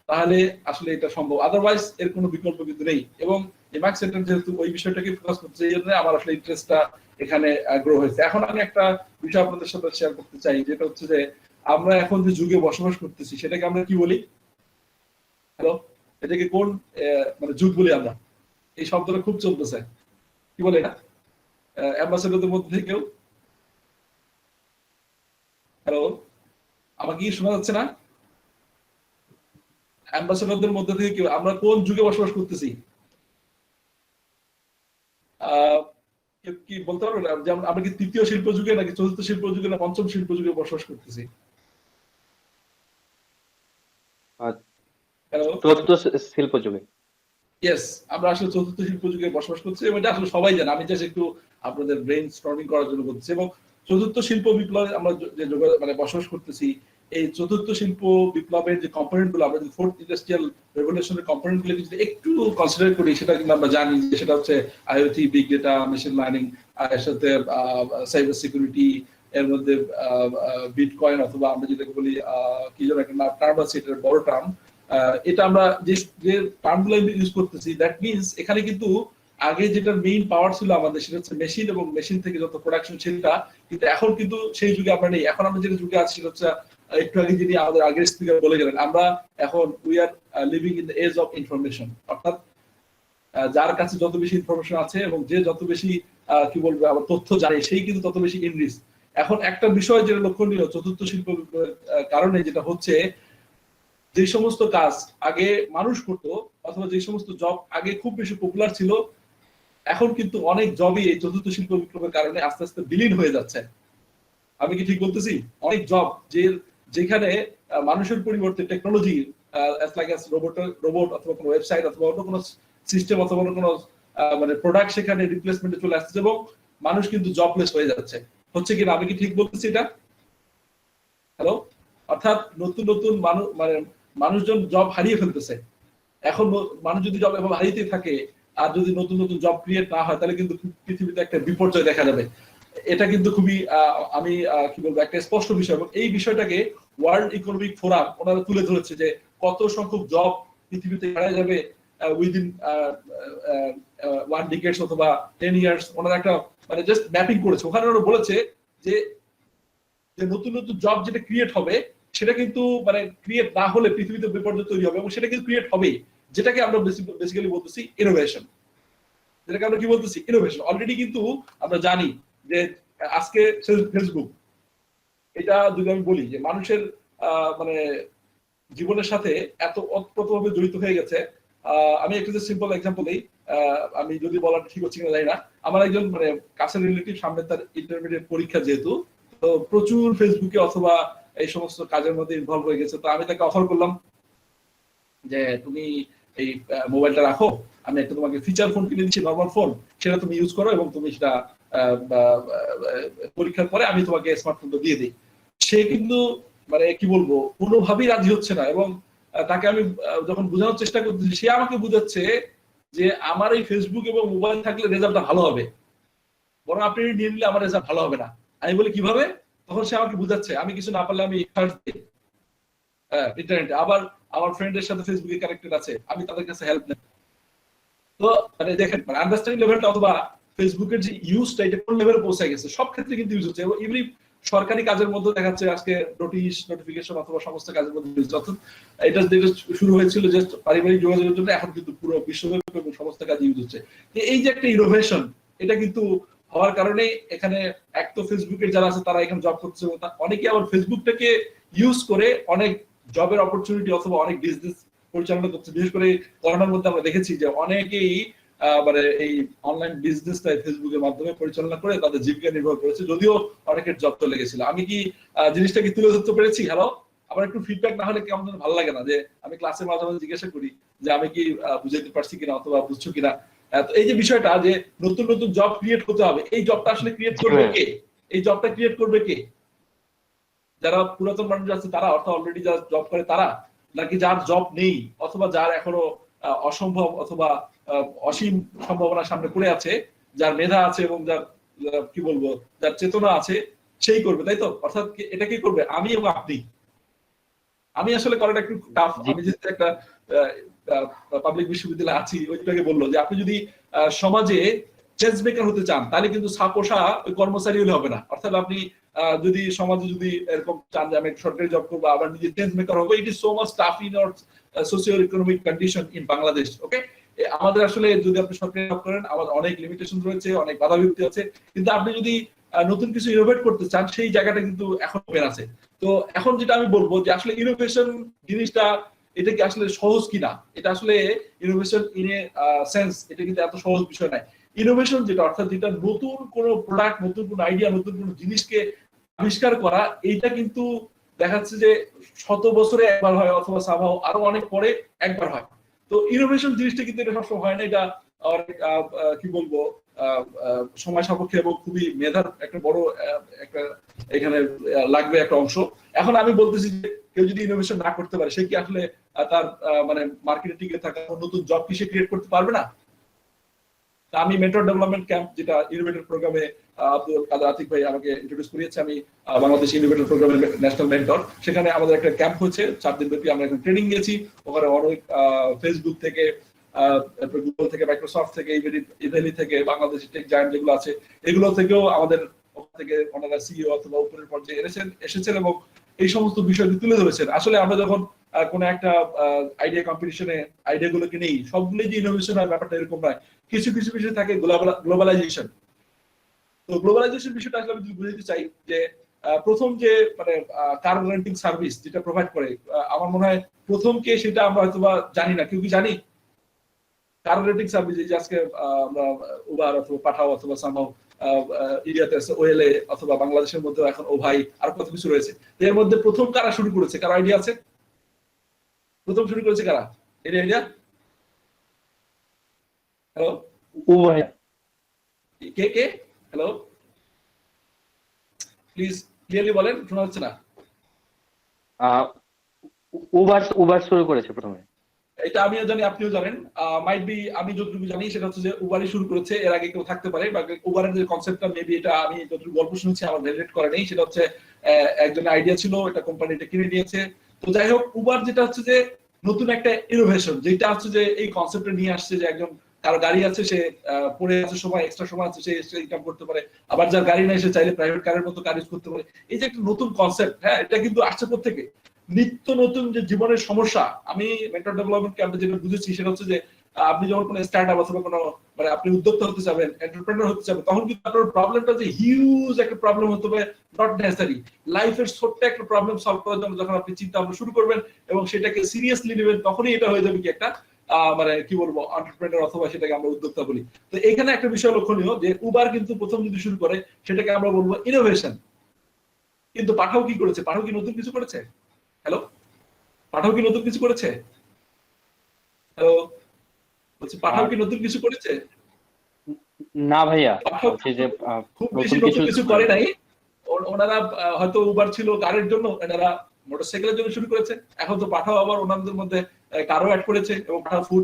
তাহলে আসলে এটা সম্ভব, আদারওয়াইজ এর কোনো বিকল্প কিন্তু নেই। এবং এমাক সেন্টার যেহেতু ওই বিষয়টাকে ফোকাস করছে এই জন্য আমার আসলে ইন্টারেস্টটা এখানে গ্রো হয়েছে। এখন আমি একটা বিষয় আপনাদের সাথে শেয়ার করতে চাই, যেটা হচ্ছে যে আমরা এখন যে যুগে বসবাস করতেছি সেটাকে আমরা কি বলি? হ্যালো, এটাকে কোন মানে যুগ বলি আমরা? এই শব্দটা খুব চলতেছে, কি বলে এটা? অ্যাম্বাসেডরদের মধ্যে কেউ? হ্যালো, আমাকে কি শোনা যাচ্ছে না? অ্যাম্বাসেডরদের মধ্যে থেকে কেউ, আমরা কোন যুগে বসবাস করতেছি কি বলতে পারবেন? যেমন আমরা কি তৃতীয় শিল্প যুগে নাকি চতুর্থ শিল্প যুগে না পঞ্চম শিল্প যুগে বসবাস করতেছি? চতুর্থ শিল্প যুগে। ইয়েস, আমরা আসলে চতুর্থ শিল্প যুগে বসবাস করছি এবং এটা আসলে সবাই জানে। আমি জাস্ট একটু আপনাদের ব্রেইন স্টর্মিং করার জন্য বলছি। এবং চতুর্থ শিল্প বিপ্লবে আমরা যে মানে বসবাস করতেছি, এই চতুর্থ শিল্প বিপ্লবের যে কম্পোনেন্ট গুলো, আমরা যদি ফোর্থ ইন্ডাস্ট্রিয়াল রেভলিউশনের কম্পোনেন্ট গুলো যদি একটু কনসিডার করি, সেটা কিন্তু আমরা জানি যে সেটা হচ্ছে IoT, big data, machine learning, এর সাথে সাইবার সিকিউরিটি, এর মধ্যে বিটকয়েন অথবা আমরা যেটাকে বলি কি যেন একটা টার্ম আছে, এটার বড় টার্ম, এটা আমরা যে টার্মগুলো ইউজ করতেছি, দ্যাট মিনস এখানে কিন্তু আগে যেটা মেইন পাওয়ার ছিল আমাদের সেটা হচ্ছে মেশিন, এবং মেশিন থেকে যত প্রোডাকশন সেটা কিন্তু এখন কিন্তু সেই যুগে আমরা নেই। এখন আমরা যেটা যুগে আছি সেটা হচ্ছে একটু আগে যিনি আমাদের আগের স্পিকার বলে গেলেন, আমরা এখন we are living in the age of information. অর্থাৎ যার কাছে যত বেশি ইনফরমেশন আছে এবং যে যত বেশি কি বলবো আবার তথ্য জানে সেই কিন্তু তত বেশি ইনরিচ। এখন একটা বিষয় যেটা লক্ষণীয় চতুর্থ শিল্প কারণে যেটা হচ্ছে, যে সমস্ত কাজ আগে মানুষ করতো অথবা যে সমস্ত জব আগে খুব বেশি পপুলার ছিল, এখন কিন্তু অনেক জবই এই চতুর্থ শিল্প বিপ্লবের কারণে আস্তে আস্তে বিলীন হয়ে যাচ্ছে। আমি কি ঠিক বলতেছি? অনেক জব যেখানে মানুষের পরিবর্তে টেকনোলজি রোবট অথবা কোনো ওয়েবসাইট অথবা অন্য কোনো সিস্টেম অথবা অন্য কোনো মানে প্রোডাক্ট সেখানে রিপ্লেসমেন্টে চলে আসছে এবং মানুষ কিন্তু জবলেস হয়ে যাচ্ছে। হচ্ছে কিনা আমি কি ঠিক বলতেছি এটা? হ্যালো, অর্থাৎ নতুন নতুন মানুষজন জব হারিয়ে ফেলতেছে। এখন মানুষ যদি জব এভাবে হারিয়ে থাকে আর যদি নতুন নতুন জব ক্রিয়েট না হয় তাহলে কিন্তু পৃথিবীতে একটা বিপর্যয় দেখা যাবে। এটা কিন্তু খুবই আমি কি বলবো একটা স্পষ্ট বিষয়। এবং এই বিষয়টাকে ওয়ার্ল্ড ইকোনমিক ফোরাম ওনারা তুলে ধরেছে যে কত সংখ্যক জব পৃথিবীতে হারিয়ে যাবে উইদিন 1 ডিকেডস অথবা 10 ইয়ার্স। ওনারা একটা মানে জাস্ট ম্যাপিং করেছে, ওখানে ওরা বলেছে যে নতুন নতুন জব যেটা ক্রিয়েট হবে সেটা কিন্তু মানে ক্রিয়েট না হলে পৃথিবীতে বিপর্যয় তৈরি হবে, এবং সেটা কিন্তু ক্রিয়েট হবেই, যেটাকে আমরা বেসিক্যালি বলতেছি ইনোভেশন। যেটাকে আমরা কি বলতেছি? ইনোভেশন। অলরেডি কিন্তু আমরা জানি যে আজকে ফেসবুক, এটা যদি আমি বলি যে মানুষের মানে জীবনের সাথে এত ওতপ্রোতভাবে জড়িত হয়ে গেছে। আমি একটু সিম্পল এক্সাম্পল দিই, আমি যদি বলার ঠিক হচ্ছে কিনা জানি না। আমার একজন মানে কাছের রিলেটিভ সামনে তার ইন্টারমিডিয়েট পরীক্ষা, যেহেতু তো প্রচুর ফেসবুকে অথবা এই সমস্ত কাজের মধ্যে ইনভলভ হয়ে গেছে। তো আমি তাকে অফার করলাম যে তুমি এই মোবাইলটা রাখো, আমি একটা তোমাকে ফিচার ফোন কিনে দিচ্ছি, নর্মাল ফোন, সেটা তুমি ইউজ করো এবং তুমি সেটা পরীক্ষার পরে আমি তোমাকে স্মার্টফোনটা দিয়ে দিই। সে কিন্তু মানে কি বলবো কোনোভাবেই রাজি হচ্ছে না। এবং তাকে আমি যখন বোঝানোর চেষ্টা করতেছি, সে আমাকে বুঝাচ্ছে যে আমার এই ফেসবুক এবং মোবাইল থাকলে রেজাল্টটা ভালো হবে, বরং আপনি নিয়ে নিলে আমার রেজাল্ট ভালো হবে না। আমি বলি কিভাবে? তখন সে আমাকে বুঝাচ্ছে আমি কিছু না পারলে আমি সার্চ দিই ইন্টারনেটে, আবার আমার ফ্রেন্ডের সাথে ফেসবুকে কানেক্টেড আছে, আমি তাদের কাছে হেল্প নেই। তো মানে দেখেন মানে আন্ডারস্ট্যান্ডিং লেভেলটা অথবা ফেসবুকের যে ইউজটা এটা কোন লেভেলে পৌঁছে গেছে, সব ক্ষেত্রে কিন্তু ইউজ হচ্ছে। এবং এভরি সরকারি কাজের মধ্যে দেখাচ্ছে আজকে নোটিফিকেশন অথবা সমস্ত কাজের মধ্যে অর্থাৎ এটা যেটা শুরু হয়েছিল যে পারিবারিক যোগাযোগের জন্য এখন কিন্তু পুরো বিশ্বব্যাপী এবং সমস্ত কাজ ইউজ হচ্ছে। এই যে একটা ইনোভেশন, এটা কিন্তু হওয়ার কারণে এখানে এক তো ফেসবুকের যারা আছে তারা এখানে জব করছে, অনেকে আবার ফেসবুকটাকে ইউজ করে অনেক জবের অপরচুনিটি অথবা অনেক বিজনেস পরিচালনা করছে। বিশেষ করে করোনার মধ্যে আমরা দেখেছি যে অনেকেই মানে এই অনলাইন বিজনেসটা ফেসবুকের মাধ্যমে পরিচালনা করে তাদের জীবিকা নির্ভর করেছে, যদিও অনেকের জব চলে গেছিল। আমি কি জিনিসটা কি তুলে ধরতে পেরেছি? হ্যালো, আমার একটু ফিডব্যাক না হলে কেমন যেন ভালো লাগে না, যে আমি ক্লাসের মাঝে মাঝে জিজ্ঞাসা করি যে আমি কি বুঝাইতে পারছি কিনা অথবা বুঝছো কিনা। এই যে বিষয়টা যে নতুন নতুন জব ক্রিয়েট করতে হবে, এই জবটা আসলে ক্রিয়েট করবে কে? এই জবটা ক্রিয়েট করবে কে? যারা পুরাতন মানুষ আছে তারা, অর্থাৎ অলরেডি যারা জব করে তারা, নাকি যার জব নেই অথবা যার এখনো অসম্ভব অথবা অসীম সম্ভাবনা সামনে পড়ে আছে, যার মেধা আছে এবং যার কি বলবো যার চেতনা আছে, সেই করবে, তাই তো? অর্থাৎ এটা কি করবে? আমি এবং আপনি। আমি আসলে করাটা একটু টাফ। আমি যেহেতু একটা পাবলিক বিশ্ববিদ্যালয়ে আছি, ওইটাকে বললো যে আপনি যদি সমাজে চেঞ্জ মেকার হতে চান তাহলে কিন্তু সাপোসা ওই কর্মচারী হলে হবে না। অর্থাৎ আপনি যদি সমাজে যদি এরকম চান যে আমি সরকারি জব করবো, আবার নিজে চেঞ্জ মেকার হবো, it is so much tough in our socio economic condition in Bangladesh. Okay, আমাদের আসলে যদি আপনি সরকারি জব করেন আমাদের অনেক লিমিটেশন রয়েছে, অনেক বাধা বিপত্তি আছে, কিন্তু আপনি যদি নতুন কিছু ইনোভেট করতে চান সেই জায়গাটা কিন্তু এখন ওপেন আছে। তো এখন যেটা আমি বলবো যে আসলে ইনোভেশন জিনিসটা এটা কি আসলে সহজ কিনা, এটা আসলে ইনোভেশন ইন এ সেন্স এটা কিন্তু এত সহজ বিষয় নয়। ইনোভেশন যেটা, অর্থাৎ যেটা নতুন কোন প্রোডাক্ট, নতুন কোন আইডিয়া, নতুন কোন জিনিসকে আবিষ্কার করা, এইটা কিন্তু দেখা যাচ্ছে যে শত বছরে একবার হয় অথবা সামহাও আরো অনেক পরে একবার হয়। তো ইনোভেশন জিনিসটা কিন্তু এটা সবসময় হয় না, এটা অনেক কি বলবো সময় সাপেক্ষ এবং খুবই মেধার একটা বড় একটা এখানে লাগবে একটা অংশ। এখন আমি বলতেছি যে কেউ যদি ইনোভেশন না করতে পারে সে কি আসলে তার মানে মার্কেটে টিকে থাকা নতুন জব কি সে ক্রিয়েট করতে পারবে না? আমি মেন্টর ডেভেলপমেন্ট ক্যাম্প, যেটা ইনোভেটর প্রোগ্রামে আব্দুল কাদের আতিক ভাই আমাকে ইন্ট্রোডিউস করিয়েছে, আমি বাংলাদেশ ইনোভেটর প্রোগ্রামের ন্যাশনাল মেন্টর। সেখানে আমাদের একটা ক্যাম্প হচ্ছে 4 দিন ব্যাপী, আমরা একটা ট্রেনিং নিয়েছি। ওখানে অনেক ফেসবুক থেকে, গুগল থেকে, মাইক্রোসফট থেকে, ইভেলি থেকে, বাংলাদেশের টেক জায়ান্ট যেগুলো আছে এগুলো থেকেও আমাদের ওখান থেকে ওনারা সিইও অথবা উপরের পর্যায়ে এসেছেন এবং এই সমস্ত বিষয়টি তুলে ধরেছেন। আসলে আমরা যখন কোন একটা আইডিয়া কম্পিটিশনে আইডিয়াগুলোকে নেই, সবগুলোই যে ইনোভেশন হয় ব্যাপারটা এরকম নয়। কিছু কিছু বিষয় থাকে গ্লোবালাইজেশন। তো গ্লোবালাইজেশন বিষয়টা আসলে আমি যদি বুঝতে চাই যে প্রথম যে মানে কার রেন্টিং সার্ভিস যেটা প্রোভাইড করে, আমার মনে হয় প্রথম কে সেটা আমরা হয়তো বা জানি না। কেউ কি জানি কার রেন্টিং সার্ভিস? যে আজকে আমরা উবার অথবা পাঠাও অথবা সামহাও ইন্ডিয়াতে আছে ওয়েলে, অথবা বাংলাদেশের মধ্যে এখন ও ভাই আর কত কিছু রয়েছে। এর মধ্যে প্রথম কারা শুরু করেছে? কার আইডিয়া আছে? প্রথম শুরু করেছে কারা? এর idea? Hello, Uber. K K? Hello, please clearly বলেন, শোনা হচ্ছে না। উবার শুরু করেছে প্রথমে। এটা আমিও জানি, আপনিও জানেন। মাইট বি, আমি যতটুকু জানি সেটা হচ্ছে যে উবারই শুরু করেছে, এর আগে কেউ থাকতে পারে। বা উবারের যে কনসেপ্টটা মেবি, এটা আমি যতটুকু গল্প শুনেছি আমার ভ্যালিডেট করে নেই। সেটা হচ্ছে একজনের আইডিয়া ছিল, এটা কোম্পানিটা কিনে নিয়েছে। তো যাই হোক, উবার যেটা হচ্ছে যে নতুন একটা ইনোভেশন, যেটা হচ্ছে যে এই কনসেপ্টটা নিয়ে আসছে যে একজন কারো গাড়ি আছে, সে পড়ে আছে সময়, এক্সট্রা সময় আছে, সে ইনকাম করতে পারে। আবার যার গাড়ি নাই সে চাইলে প্রাইভেট কারের মতো কাজ করতে পারে। এই যে একটা নতুন কনসেপ্ট, হ্যাঁ, এটা কিন্তু আসছে থেকে নিত্য নতুন যে জীবনের সমস্যা। আমি মেন্টর ডেভেলপমেন্ট ক্যাম্পে যেটা বুঝেছি সেটা হচ্ছে যে আপনি যখন কোনো স্টার্টআপ অথবা কোনো মানে আপনি উদ্যোক্তা হতে চাবেন, এন্টারপ্রেনার হতে চাবেন, তখন কিন্তু আপনার প্রবলেমটা যে হিউজ একটা প্রবলেম হতে হবে নট নেসেসারি। লাইফের ছোট্ট একটা প্রবলেম সলভ করার জন্য যখন আপনি চিন্তা ভাবনা শুরু করবেন এবং সেটাকে সিরিয়াসলি নেবেন, তখনই এটা হয়ে যাবে কি একটা মানে কি বলবো এন্টারপ্রেনার, অথবা সেটাকে আমরা উদ্যোক্তা বলি। তো এখানে একটা বিষয় লক্ষণীয় যে উবার কিন্তু প্রথম যদি শুরু করে সেটাকে আমরা বলবো ইনোভেশন। কিন্তু পাঠাও কি করেছে? পাঠাও কি নতুন কিছু করেছে? হ্যালো, পাঠাও কি নতুন কিছু করেছে? হ্যালো, বলছি পাঠাও কি নতুন কিছু করেছে? না ভাইয়া, খুব বেশি নতুন কিছু করে নাই। ওনারা হয়তো উবার ছিল কারের জন্য, এনারা মোটরসাইকেলের জন্য শুরু করেছে। এখন তো পাঠাও আবার ওনাদের মধ্যে কারও অ্যাড করেছে এবং পাঠাও ফুড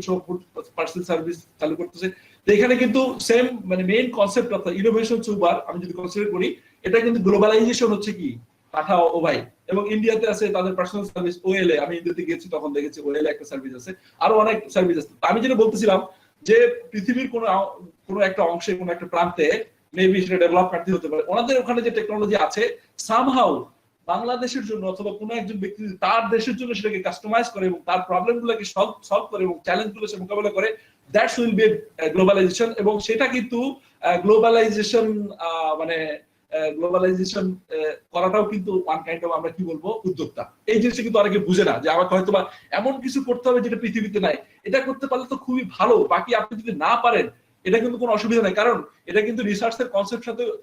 পার্সেল সার্ভিস চালু করতেছে। তো এখানে কিন্তু সেম মানে মেইন কনসেপ্ট অর্থাৎ ইনোভেশন উবার আমি যদি কনসিডার করি, এটা কিন্তু গ্লোবালাইজেশন হচ্ছে কি পাঠাও ও ভাই। এবং ইন্ডিয়াতে আছে তাদের পার্সোনাল সার্ভিস ওয়েলে, আমি ইন্ডিয়াতে গেছি তখন দেখেছি ওয়েলে একটা সার্ভিস আছে, আরো অনেক সার্ভিস আছে। আমি যেটা বলতেছিলাম যে পৃথিবীর কোনো একটা অংশে, কোনো একটা প্রান্তে মেবি সেটা ডেভেলপ করতে হতে পারে। ওনাদের ওখানে যে টেকনোলজি আছে সামহাউ বাংলাদেশের জন্য অথবা কোনো একজন ব্যক্তি তার দেশের জন্য সেটাকে কাস্টমাইজ করে এবং তার প্রবলেমগুলোকে সলভ করে এবং চ্যালেঞ্জগুলো সে মোকাবেলা করে, দ্যাটস উইল বি গ্লোবালাইজেশন। এবং সেটা কিন্তু গ্লোবালাইজেশন মানে গ্লোবালাইজেশন করাটাও কিন্তু ওয়ান কাইন্ড অফ আমরা কি বলবো উদ্যোক্তা। এই জিনিসটা কিন্তু অনেকে বুঝে না যে আমাকে হয়তো বা এমন কিছু করতে হবে যেটা পৃথিবীতে নাই, এটা করতে পারলে তো খুবই ভালো, বাকি আপনি যদি না পারেন এটা কিন্তু কোনো অসুবিধা নাই, কারণ এটা কিন্তু রিসার্চের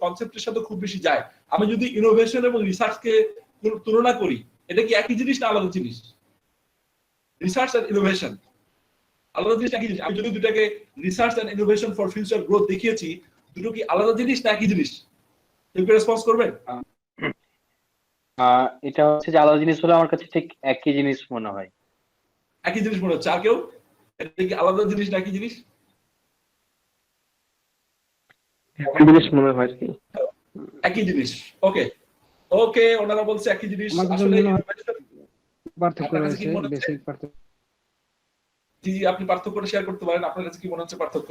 কনসেপ্টের সাথে খুব বেশি যায়। আমি যদি ইনোভেশন এবং রিসার্চকে তুলনা করি, এটা কি একই জিনিস না আলাদা জিনিস? রিসার্চ এন্ড ইনোভেশন আলাদা জিনিস একই জিনিস? আমি যদি দুটাকে research and innovation for future growth দেখিয়েছি, দুটো কি আলাদা জিনিস না একই জিনিস? একটু রেসপন্স করবেন। এটা হচ্ছে যে আলাদা জিনিস হলে আমার কাছে ঠিক একই জিনিস মনে হয়। একই জিনিস মনে হচ্ছে? আর কেউ এটা কি আলাদা জিনিস না একই জিনিস? একই জিনিস মনে হয় কি? একই জিনিস। ওকে ওকে, ওনারা বলছে একই জিনিস। আমার কাছে আসলে মনে হয় পার্থক্য আপনার কাছে রয়েছে, কি মনে হচ্ছে? বেসিক পার্থক্য। জি, আপনি পার্থক্যটা শেয়ার করতে পারেন, আপনার কাছে কি মনে হচ্ছে পার্থক্য?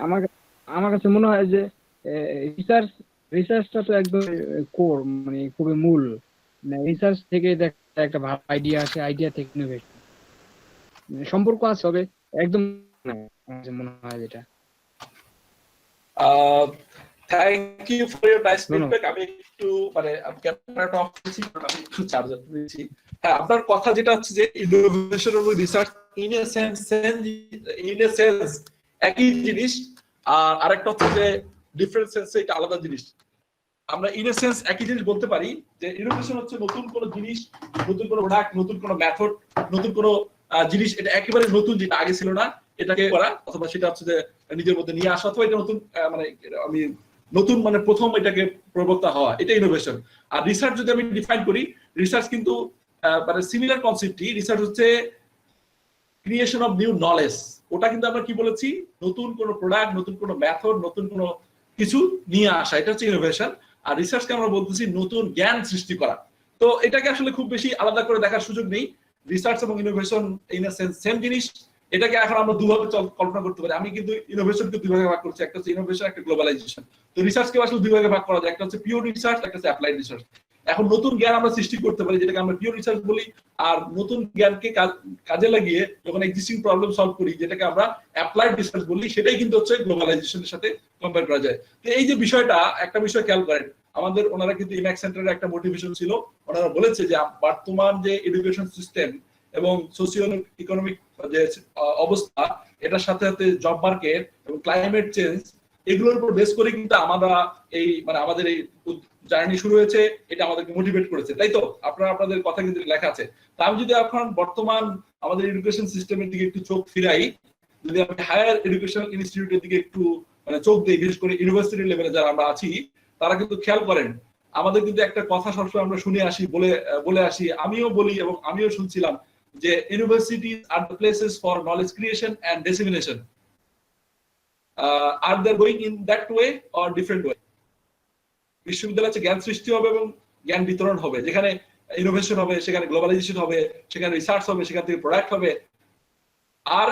আমার আমার কাছে মনে হয় যে রিসার্চটা তো একদম কোর, মানে খুবই মূল। রিসার্চ থেকে একটা ভালো আইডিয়া আসে, আইডিয়া থেকে ইনোভেশন সম্পর্ক আছে, হবে একদম আমার কাছে মনে হয় যেটা। Thank you for your nice No, no. Feedback. আমি একটু মানে ক্যামেরাটা অফ করেছি কারণ আমি একটু চার্জার দিয়েছি। হ্যাঁ, আপনার কথা যেটা হচ্ছে যে ইনোভেশন এবং রিসার্চ ইন এ সেন্স একই জিনিস, আর আরেকটা হচ্ছে যে ডিফারেন্ট সেন্সে এটা আলাদা জিনিস। আমরা ইন এ সেন্স একই জিনিস বলতে পারি যে ইনোভেশন হচ্ছে নতুন কোনো জিনিস, নতুন কোনো প্রোডাক্ট, নতুন কোনো মেথড, নতুন কোনো জিনিস, এটা একেবারে নতুন যেটা আগে ছিল না এটাকে করা, অথবা সেটা হচ্ছে যে নিজের মধ্যে নিয়ে আসা, অথবা এটা নতুন মানে আমি নতুন মানে প্রথম এটাকে প্রবক্তা হওয়া, এটা ইনোভেশন। আর রিসার্চ যদি আমি ডিফাইন করি, রিসার্চ কিন্তু মানে সিমিলার কনসেপ্টই। রিসার্চ হচ্ছে ক্রিয়েশন অফ নিউ নলেজ। ওটা কিন্তু আমরা কি বলেছি, নতুন কোনো প্রোডাক্ট, নতুন কোনো মেথড, নতুন কোনো কিছু নিয়ে আসা, এটা হচ্ছে ইনোভেশন। আর রিসার্চকে আমরা বলতেছি নতুন জ্ঞান সৃষ্টি করা। তো এটাকে আসলে খুব বেশি আলাদা করে দেখার সুযোগ নেই। রিসার্চ এবং innovation in a sense same জিনিস। এটাকে এখন আমরা দুভাবে কল্পনা করতে পারি। আমি কিন্তু ইনোভেশনকে দুই ভাগে ভাগ করছি, একটা হচ্ছে ইনোভেশন, একটা গ্লোবালাইজেশন। তো রিসার্চকে আসলে দুই ভাগে ভাগ করা যায়, একটা হচ্ছে পিওর রিসার্চ, একটা হচ্ছে অ্যাপ্লাইড রিসার্চ। এখন নতুন জ্ঞান আমরা সৃষ্টি করতে পারি যেটাকে আমরা পিওর রিসার্চ বলি, আর নতুন জ্ঞানকে কাজে লাগিয়ে যখন এক্সিস্টিং প্রবলেম সলভ করি যেটাকে আমরা অ্যাপ্লাইড রিসার্চ বলি, সেটাই কিন্তু হচ্ছে গ্লোবালাইজেশনের সাথে কম্পেয়ার করা যায়। তো এই যে বিষয়টা, একটা বিষয় খেয়াল করেন, আমাদের ওনারা কিন্তু ইম্যাক্স সেন্টারের একটা মোটিভেশন ছিল, ওনারা বলেছে যে বর্তমান যে এডুকেশন সিস্টেম এবং সোশিও ইকোনমিক যে অবস্থা, এটার সাথে সাথে জব মার্কেট এবং ক্লাইমেট চেঞ্জ, এগুলোর উপর বেস করে কিন্তু আমরা এই মানে আমাদের এই জার্নি শুরু হয়েছে, এটা আমাদেরকে মোটিভেট করেছে, তাই তো? আপনাদের কথা কিন্তু লেখা আছে। তা আমি যদি এখন বর্তমান আমাদের এডুকেশন সিস্টেমের দিকে একটু চোখ ফিরাই, যদি আমি হায়ার এডুকেশনাল ইনস্টিটিউটের দিকে একটু মানে চোখ দিই, বিশেষ করে ইউনিভার্সিটি লেভেলে যারা আমরা আছি, তারা কিন্তু খেয়াল করেন, আমাদের কিন্তু একটা কথা সবসময় আমরা শুনে আসি, বলে আসি, আমিও বলি এবং আমিও শুনছিলাম যে universities are the places for knowledge creation and dissemination. Are they going in that way or different way? বিশ্ববিদ্যালয় হচ্ছে জ্ঞান সৃষ্টি হবে এবং জ্ঞান বিতরণ হবে, যেখানে ইনোভেশন হবে, সেখানে গ্লোবালাইজেশন হবে, সেখানে রিসার্চ হবে, সেখান থেকে প্রোডাক্ট হবে। আর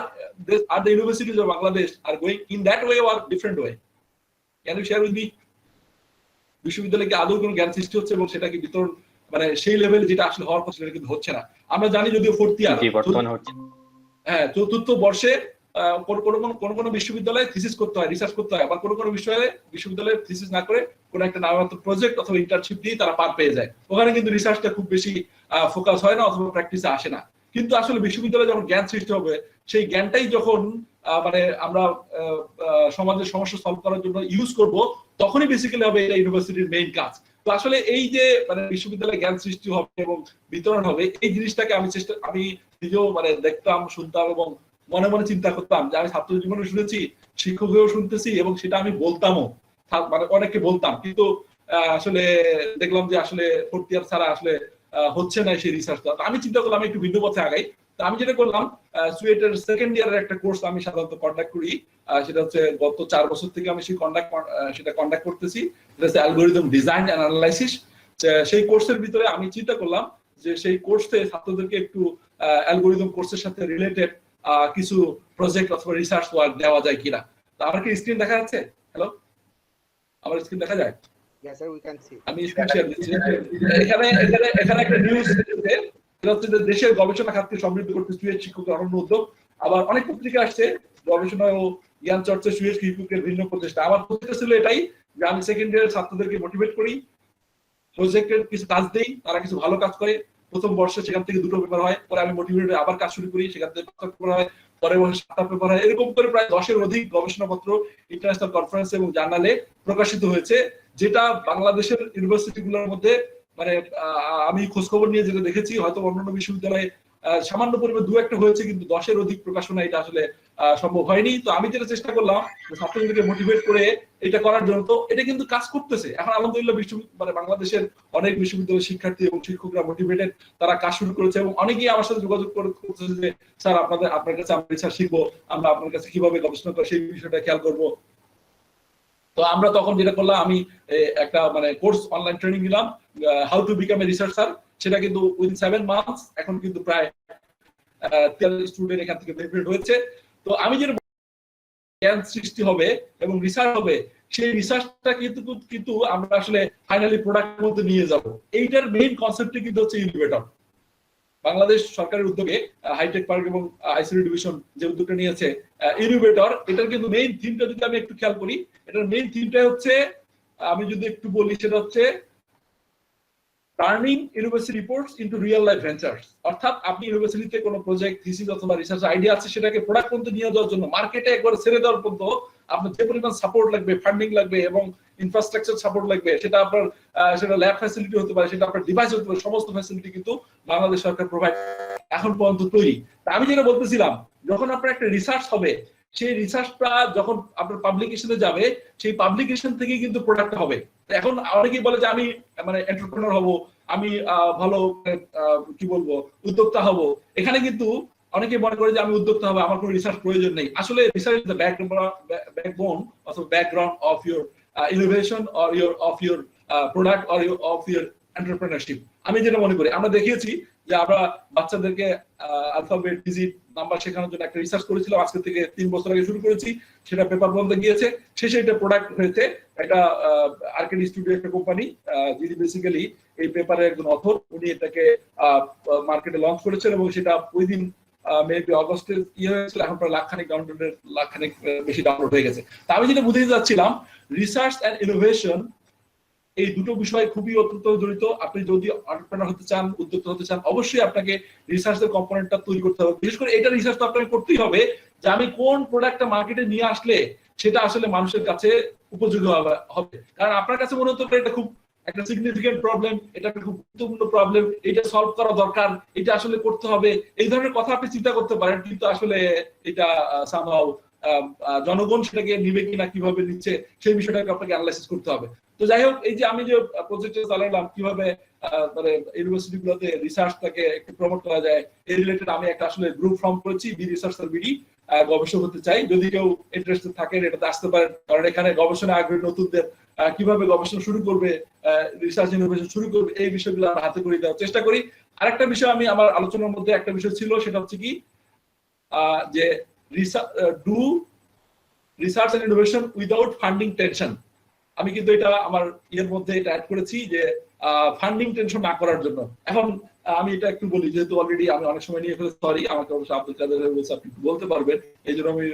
the universities of Bangladesh are going in that way or different way? Can you share with me? বিশ্ববিদ্যালয়ে কি আদৌ কোনো জ্ঞান সৃষ্টি হচ্ছে এবং সেটা কি বিতরণ মানে সেই লেভেলে যেটা আসলে হওয়ার কথা সেটা কিন্তু হচ্ছে না। আমরা জানি যদিও ফোর্থ ইয়ার, হ্যাঁ, চতুর্থ বর্ষে কোন বিশ্ববিদ্যালয়ে থিসিস করতে হয়, রিসার্চ করতে হয়, আবার কোন বিশ্ববিদ্যালয়ে থিসিস না করে কোন একটা নামমাত্র প্রজেক্ট অথবা ইন্টার্নশিপ দিয়ে তারা পার পেয়ে যায়। ওখানে কিন্তু রিসার্চটা খুব বেশি ফোকাস হয় না অথবা প্র্যাকটিসে আসে না। কিন্তু আসলে বিশ্ববিদ্যালয়ে যখন জ্ঞান সৃষ্টি হবে, সেই জ্ঞানটাই যখন মানে আমরা সমাজের সমস্যা সলভ করার জন্য ইউজ করব, তখনই বেসিক্যালি হবে এটা ইউনিভার্সিটির মেইন কাজ। তো আসলে এই যে মানে বিশ্ববিদ্যালয়ে জ্ঞান সৃষ্টি হবে এবং বিতরণ হবে, এই জিনিসটাকে আমি নিজেও মানে দেখতাম, শুনতাম এবং মনে মনে চিন্তা করতাম যে আমি ছাত্র জীবনে শুনেছি, শিক্ষক হয়েও শুনতেছি এবং সেটা আমি বলতামও, মানে অনেককে বলতাম, কিন্তু আসলে দেখলাম যে আসলে ফোর্থ ইয়ার ছাড়া আসলে হচ্ছে না সেই রিসার্চটা। আমি চিন্তা করলাম একটু ভিন্ন পথে আগাই। তো আমি যেটা করলাম, সুয়েটের সেকেন্ড ইয়ারের একটা কোর্স আমি সাধারণত কন্ডাক্ট করি, সেটা হচ্ছে গত 4 বছর থেকে আমি সেটা কন্ডাক্ট করতেছি, এটা হচ্ছে অ্যালগরিদম ডিজাইন এন্ড অ্যানালাইসিস। সেই কোর্সের ভিতরে আমি চিন্তা করলাম যে সেই কোর্সে ছাত্রদেরকে একটু অ্যালগোরিদম কোর্সের সাথে রিলেটেড কিছু প্রজেক্ট অথবা রিসার্চ ওয়ার্ক দেওয়া যায় কিনা। তো আমার কি স্ক্রিন দেখা যাচ্ছে? হ্যালো, আমার স্ক্রিন দেখা যায়? Yes, sir, we can see. আমি স্ক্রিন শেয়ার দিচ্ছি। এখানে এখানে এখানে একটা নিউজ এসেছে, এটা হচ্ছে যে দেশের গবেষণা খাতকে সমৃদ্ধ করতে সুয়েজ শিক্ষকের অনন্য উদ্যোগ। আবার অনেক পত্রিকা আসছে গবেষণা ও জ্ঞান চর্চা সুয়েজ শিক্ষকের ভিন্ন প্রচেষ্টা। আমার প্রচেষ্টা ছিল এটাই যে আমি সেকেন্ড ইয়ারের ছাত্রদেরকে মোটিভেট করি, প্রজেক্টের কিছু কাজ দেই, তারা কিছু ভালো কাজ করে, প্রথম বর্ষে সেখান থেকে 2টো পেপার হয়, পরে আমি মোটিভেট আবার কাজ শুরু করি, সেখান থেকে 5টা পেপার হয়, পরে বর্ষে 7টা পেপার হয়। এরকম করে প্রায় 10-এর অধিক গবেষণাপত্র ইন্টারন্যাশনাল কনফারেন্স এবং জার্নালে প্রকাশিত হয়েছে, যেটা বাংলাদেশের ইউনিভার্সিটিগুলোর মধ্যে মানে আমি খোঁজখবর নিয়ে যেটা দেখেছি, হয়তো অন্যান্য বিশ্ববিদ্যালয়ে সামান্য পরিমাণে 2-1টা হয়েছে, কিন্তু 10-এর অধিক প্রকাশনা এটা আসলে সম্ভব হয়নি। তো আমি যেটা চেষ্টা করলাম ছাত্রদেরকে মোটিভেট করে এটা করার জন্য, তো এটা কিন্তু কাজ করতেছে। এখন আলহামদুলিল্লাহ মানে বাংলাদেশের অনেক বিশ্ববিদ্যালয়ের শিক্ষার্থী এবং শিক্ষকরা মোটিভেটেড, তারা কাজ শুরু করেছে এবং অনেকেই আমার সাথে যোগাযোগ করতেছে যে স্যার আপনার কাছে আমরা রিসার্চ শিখবো, আমরা আপনার কাছে কিভাবে গবেষণা করি সেই বিষয়টা খেয়াল করবো। তো আমরা তখন যেটা করলাম, আমি একটা মানে কোর্স অনলাইন ট্রেনিং দিলাম, how to become a researcher. সেটা কিন্তু উইদিন 7 মান্থস এখন কিন্তু প্রায় 43 স্টুডেন্ট এখান থেকে বেনিফিট হয়েছে। তো আমি যেটা জ্ঞান সৃষ্টি হবে এবং রিসার্চ হবে, সেই রিসার্চটা কিন্তু আমরা আসলে ফাইনালি প্রোডাক্টের মধ্যে নিয়ে যাব। এইটার মেইন কনসেপ্টই কিন্তু হচ্ছে ইনোভেটর। বাংলাদেশ সরকারের উদ্যোগে হাইটেক পার্ক এবং আইসিডি ডিভিশন যে উদ্যোগটা নিয়েছে ইনোভেটর, এটার কিন্তু মেইন থিমটা যদি আমি একটু খেয়াল করি, এটার মেইন থিমটা হচ্ছে, আমি যদি একটু বলি, সেটা হচ্ছে turning university reports into real life ventures. অর্থাৎ আপনি ইউনিভার্সিটিতে কোনো প্রজেক্ট, থিসিস অথবা রিসার্চ আইডিয়া আছে, সেটাকে প্রোডাক্ট পর্যন্ত নিয়ে যাওয়ার জন্য, মার্কেটে একবার ছেড়ে দেওয়ার পর্যন্ত আপনার যে পরিমাণ সাপোর্ট লাগবে, ফান্ডিং লাগবে এবং ইনফ্রাস্ট্রাকচার সাপোর্ট লাগবে, সেটা আপনার সেটা ল্যাব ফ্যাসিলিটি হতে পারে, সেটা আপনার ডিভাইস হতে পারে, সমস্ত ফ্যাসিলিটি কিন্তু বাংলাদেশ সরকার প্রোভাইড এখন পর্যন্ত তৈরি। আমি যেটা বলতেছিলাম, যখন আপনার একটা রিসার্চ হবে, সেই রিসার্চটা যখন আপনার পাবলিকেশনে যাবে, সেই পাবলিকেশন থেকে কিন্তু প্রোডাক্ট হবে। এখন অনেকেই বলে যে আমি মানে এন্টারপ্রেনার হব, আমি ভালো কি বলবো উদ্যোক্তা হব। এখানে কিন্তু অনেকে মনে করে যে আমি উদ্যোক্তা হব, আমার কোনো রিসার্চ প্রয়োজন নেই। আসলে রিসার্চ ইজ দ্য ব্যাকবোন অথবা background of your innovation or your product or of your entrepreneurship. আমি যেটা মনে করি, আমরা দেখিয়েছি যে আমরা বাচ্চাদেরকে অ্যালফাবেট, ডিজিট, নাম্বার শেখানোর জন্য একটা রিসার্চ করেছিলাম, আজকে থেকে 3 বছর আগে শুরু করেছি, সেটা পেপার বন্ধ গিয়েছে, শেষে এটা প্রোডাক্ট হয়েছে। একটা আর্কেডি স্টুডিও একটা কোম্পানি, যিনি বেসিক্যালি এই পেপারের একজন অথর, উনি এটাকে মার্কেটে লঞ্চ করেছেন এবং সেটা উইদিন মেবি অগস্টে হয়েছিল, এখন প্রায় লাখখানেক বেশি ডাউনলোড হয়ে গেছে। তা আমি যেটা বুঝতে যাচ্ছিলাম, রিসার্চ অ্যান্ড ইনোভেশন এই দুটো বিষয় খুবই অত্যন্ত জড়িত। আপনি যদি এন্টারপ্রেনার হতে চান, উদ্যোক্তা হতে চান, অবশ্যই আপনাকে রিসার্চের কম্পোনেন্টটা তৈরি করতে হবে। বিশেষ করে এটা রিসার্চ তো আপনাকে করতেই হবে যে আমি কোন প্রোডাক্টটা মার্কেটে নিয়ে আসলে সেটা আসলে মানুষের কাছে উপযোগী হবে। কারণ আপনার কাছে মনে হতে পারে এটা খুব একটা সিগনিফিকেন্ট প্রবলেম, এটা একটা খুব গুরুত্বপূর্ণ প্রবলেম, এটা সলভ করা দরকার, এটা আসলে করতে হবে, এই ধরনের কথা আপনি চিন্তা করতে পারেন, কিন্তু আসলে এটা সামহাউ জনগণ সেটাকে নিবে কিনা, কিভাবে নিচ্ছে, সেই বিষয়টাকে আপনাকে অ্যানালাইসিস করতে হবে। তো যাই হোক, এই যে আমি যে প্রজেক্টটা চালাইলাম, কিভাবে মানে ইউনিভার্সিটি গুলোতে রিসার্চটাকে একটু প্রমোট করা যায়, এই রিলেটেড আমি একটা আসলে গ্রুপ ফর্ম করেছি, বি রিসার্চার বিডি, গবেষক হতে চাই। যদি কেউ ইন্টারেস্টেড থাকেন এটাতে আসতে পারেন, কারণ এখানে গবেষণা আগ্রহী নতুনদের কিভাবে গবেষণা শুরু করবে, রিসার্চ ইনোভেশন শুরু করবে, এই বিষয়গুলো আমরা হাতে করে দেওয়ার চেষ্টা করি। আরেকটা বিষয় আমি আমার আলোচনার মধ্যে একটা বিষয় ছিল, সেটা হচ্ছে কি যে do research and innovation without funding tension. আমি কিন্তু এটা আমার ইয়ের মধ্যে এটা অ্যাড করেছি যে ফান্ডিং টেনশন না করার জন্য। এখন আমি এটা একটু বলি, যেহেতু অলরেডি আমি অনেক সময় নিয়ে ফেলে, সরি, আমাকে অবশ্যই আব্দুল কাদের বলছে আপনি একটু বলতে পারবেন, এই জন্য আমি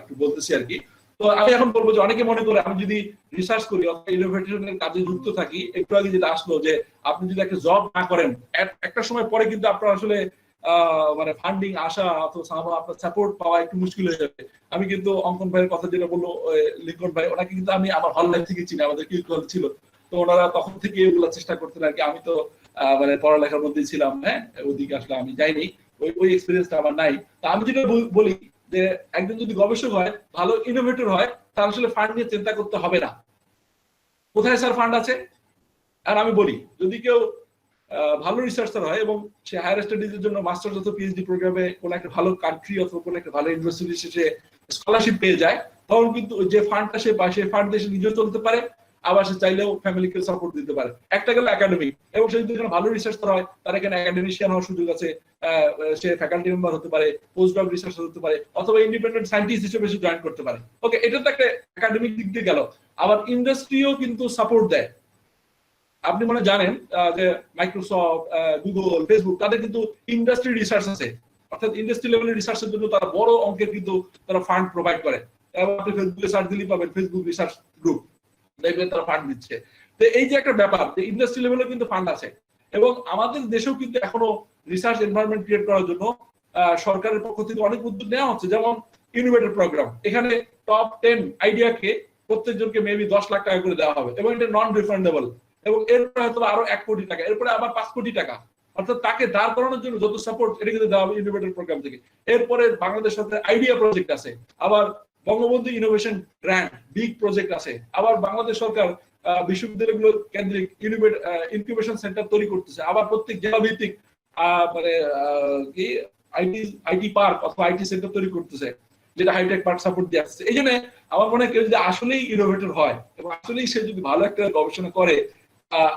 একটু বলতেছি আর কি। তো আমি এখন বলবো যে অনেকে মনে করে আমি যদি রিসার্চ করি অথবা ইনোভেশনের কাজে যুক্ত থাকি, একটু আগে যেটা আসলো যে আপনি যদি একটা জব না করেন, একটা সময় পরে কিন্তু আপনার আসলে মানে ফান্ডিং আসা অথবা আপনার সাপোর্ট পাওয়া একটু মুশকিল হয়ে যাবে। আমি কিন্তু অঙ্কন ভাইয়ের কথা যেটা বললো লিঙ্কন ভাই, ওনাকে কিন্তু আমি আমার হল লাইফ থেকে চিনি, আমাদের কি ছিল, তো ওনারা তখন থেকে এগুলো চেষ্টা করতেন আর কি। আমি তো মানে পড়ালেখার মধ্যেই ছিলাম, হ্যাঁ, ওদিকে আসলে আমি যাইনি, ওই এক্সপিরিয়েন্সটা আমার নাই। তা আমি যেটা বলি যে একজন যদি গবেষক হয়, ভালো ইনোভেটর হয়, তার আসলে ফান্ড নিয়ে চিন্তা করতে হবে না। কোথায় স্যার ফান্ড আছে? আর আমি বলি, যদি কেউ ভালো রিসার্চার হয় এবং সে হায়ার স্টাডিজের জন্য মাস্টার্স অথবা পিএইচডি প্রোগ্রামে কোনো একটা ভালো কান্ট্রি অথবা কোনো একটা ভালো ইউনিভার্সিটি সে স্কলারশিপ পেয়ে যায়, তখন কিন্তু যে ফান্ডটা সে পায়, সেই ফান্ড দিয়ে সে নিজেও চলতে পারে, আবার সে চাইলেও ফ্যামিলিকে সাপোর্ট দিতে পারে। একটা গেল একাডেমিক, এবং সে যদি এখানে ভালো রিসার্চ করা হয় তার এখানে একাডেমিশিয়ান হওয়ার সুযোগ আছে, সে ফ্যাকাল্টি মেম্বার হতে পারে, পোস্ট ডক রিসার্চার হতে পারে, অথবা ইন্ডিপেন্ডেন্ট সায়েন্টিস্ট হিসেবে সে জয়েন করতে পারে। ওকে, এটা তো একটা একাডেমিক দিক দিয়ে গেল। আবার ইন্ডাস্ট্রিও কিন্তু সাপোর্ট দেয়। আপনি মনে জানেন যে মাইক্রোসফট, গুগল, ফেসবুক, তাদের কিন্তু ইন্ডাস্ট্রি রিসার্চ আছে, অর্থাৎ ইন্ডাস্ট্রি লেভেলের রিসার্চের জন্য তারা বড় অঙ্কের কিন্তু তারা ফান্ড প্রোভাইড করে। আপনি ফেসবুকে সার্চ দিলেই পাবেন ফেসবুক রিসার্চ গ্রুপ, দেখবেন তারা ফান্ড দিচ্ছে। তো এই যে একটা ব্যাপার, যে ইন্ডাস্ট্রি লেভেলে কিন্তু ফান্ড আছে, এবং আমাদের দেশেও কিন্তু এখনো রিসার্চ এনভায়রনমেন্ট ক্রিয়েট করার জন্য সরকারের পক্ষ থেকে অনেক উদ্যোগ নেওয়া হচ্ছে, যেমন ইনোভেটর প্রোগ্রাম। এখানে টপ 10 আইডিয়াকে প্রত্যেকজনকে মেবি 10 লাখ টাকা করে দেওয়া হবে, এবং এটা নন রিফান্ডেবল, এবং এরপরে হয়তো আরো 1 কোটি টাকা, এরপরে আবার 5 কোটি টাকা, অর্থাৎ তাকে দাঁড় করানোর জন্য যত সাপোর্ট এটা কিন্তু দেওয়া হবে ইনোভেটর প্রোগ্রাম থেকে। এরপরে বাংলাদেশ সরকার আইডিয়া প্রজেক্ট আছে, আবার Bangabandhu innovation grant big project আছে, আবার বাংলাদেশ সরকার বিশ্ববিদ্যালয়গুলোর কেন্দ্রিক ইনকিউবেশন সেন্টার তৈরি করতেছে, আবার প্রত্যেক জেলা ভিত্তিক মানে কি আইটি পার্ক অথবা আইটি সেন্টার তৈরি করতেছে, যেটা হাইটেক পার্ক সাপোর্ট দিয়ে আসছে। এই জন্য আমার মনে হয় কেউ যদি আসলেই ইনোভেটর হয় এবং আসলেই সে যদি ভালো একটা গবেষণা করে,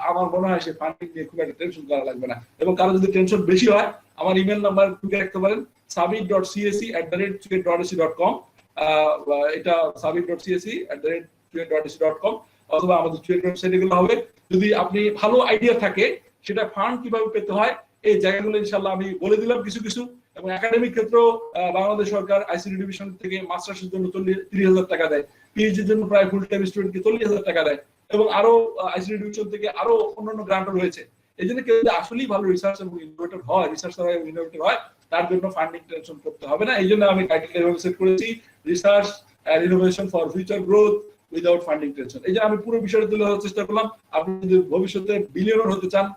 আমার মনে হয় সে ফান্ডিং নিয়ে খুব একটা টেনশন করা লাগবে না। এবং কারো যদি টেনশন বেশি হয়, আমার ইমেল নাম্বার টুকে রাখতে পারেন, sabit.csc@chua.ac.com, এটা sabit.csc@chua.ac.com, অথবা আমাদের চুয়েট ওয়েবসাইটে গেলে হবে। যদি আপনি ভালো আইডিয়া থাকে, সেটা ফান্ড কিভাবে পেতে হয় এই জায়গাগুলো ইনশাআল্লাহ আমি বলে দিলাম কিছু কিছু। এবং একাডেমিক ক্ষেত্রেও বাংলাদেশ সরকার আইসিটি ডিভিশন থেকে মাস্টার্সের জন্য 30,000 টাকা দেয়, পিএইচডির জন্য প্রায় ফুল টাইম স্টুডেন্টকে 40,000 টাকা দেয়, এবং আরো আইসিটি ডিভিশন থেকে আরো অন্যান্য গ্রান্টও রয়েছে। এই জন্য কেউ যদি আসলেই ভালো রিসার্চ এবং ইনোভেটর হয়, তার জন্য ফান্ডিং টেনশন করতে হবে না। এই জন্য আমি টাইটেলটা এভাবে সেট করেছি, research and innovation for future growth without funding tension. এই যে আমি পুরো বিষয়টা তুলে ধরার চেষ্টা করলাম। আপনি যদি ভবিষ্যতে বিলিয়নার হতে চান,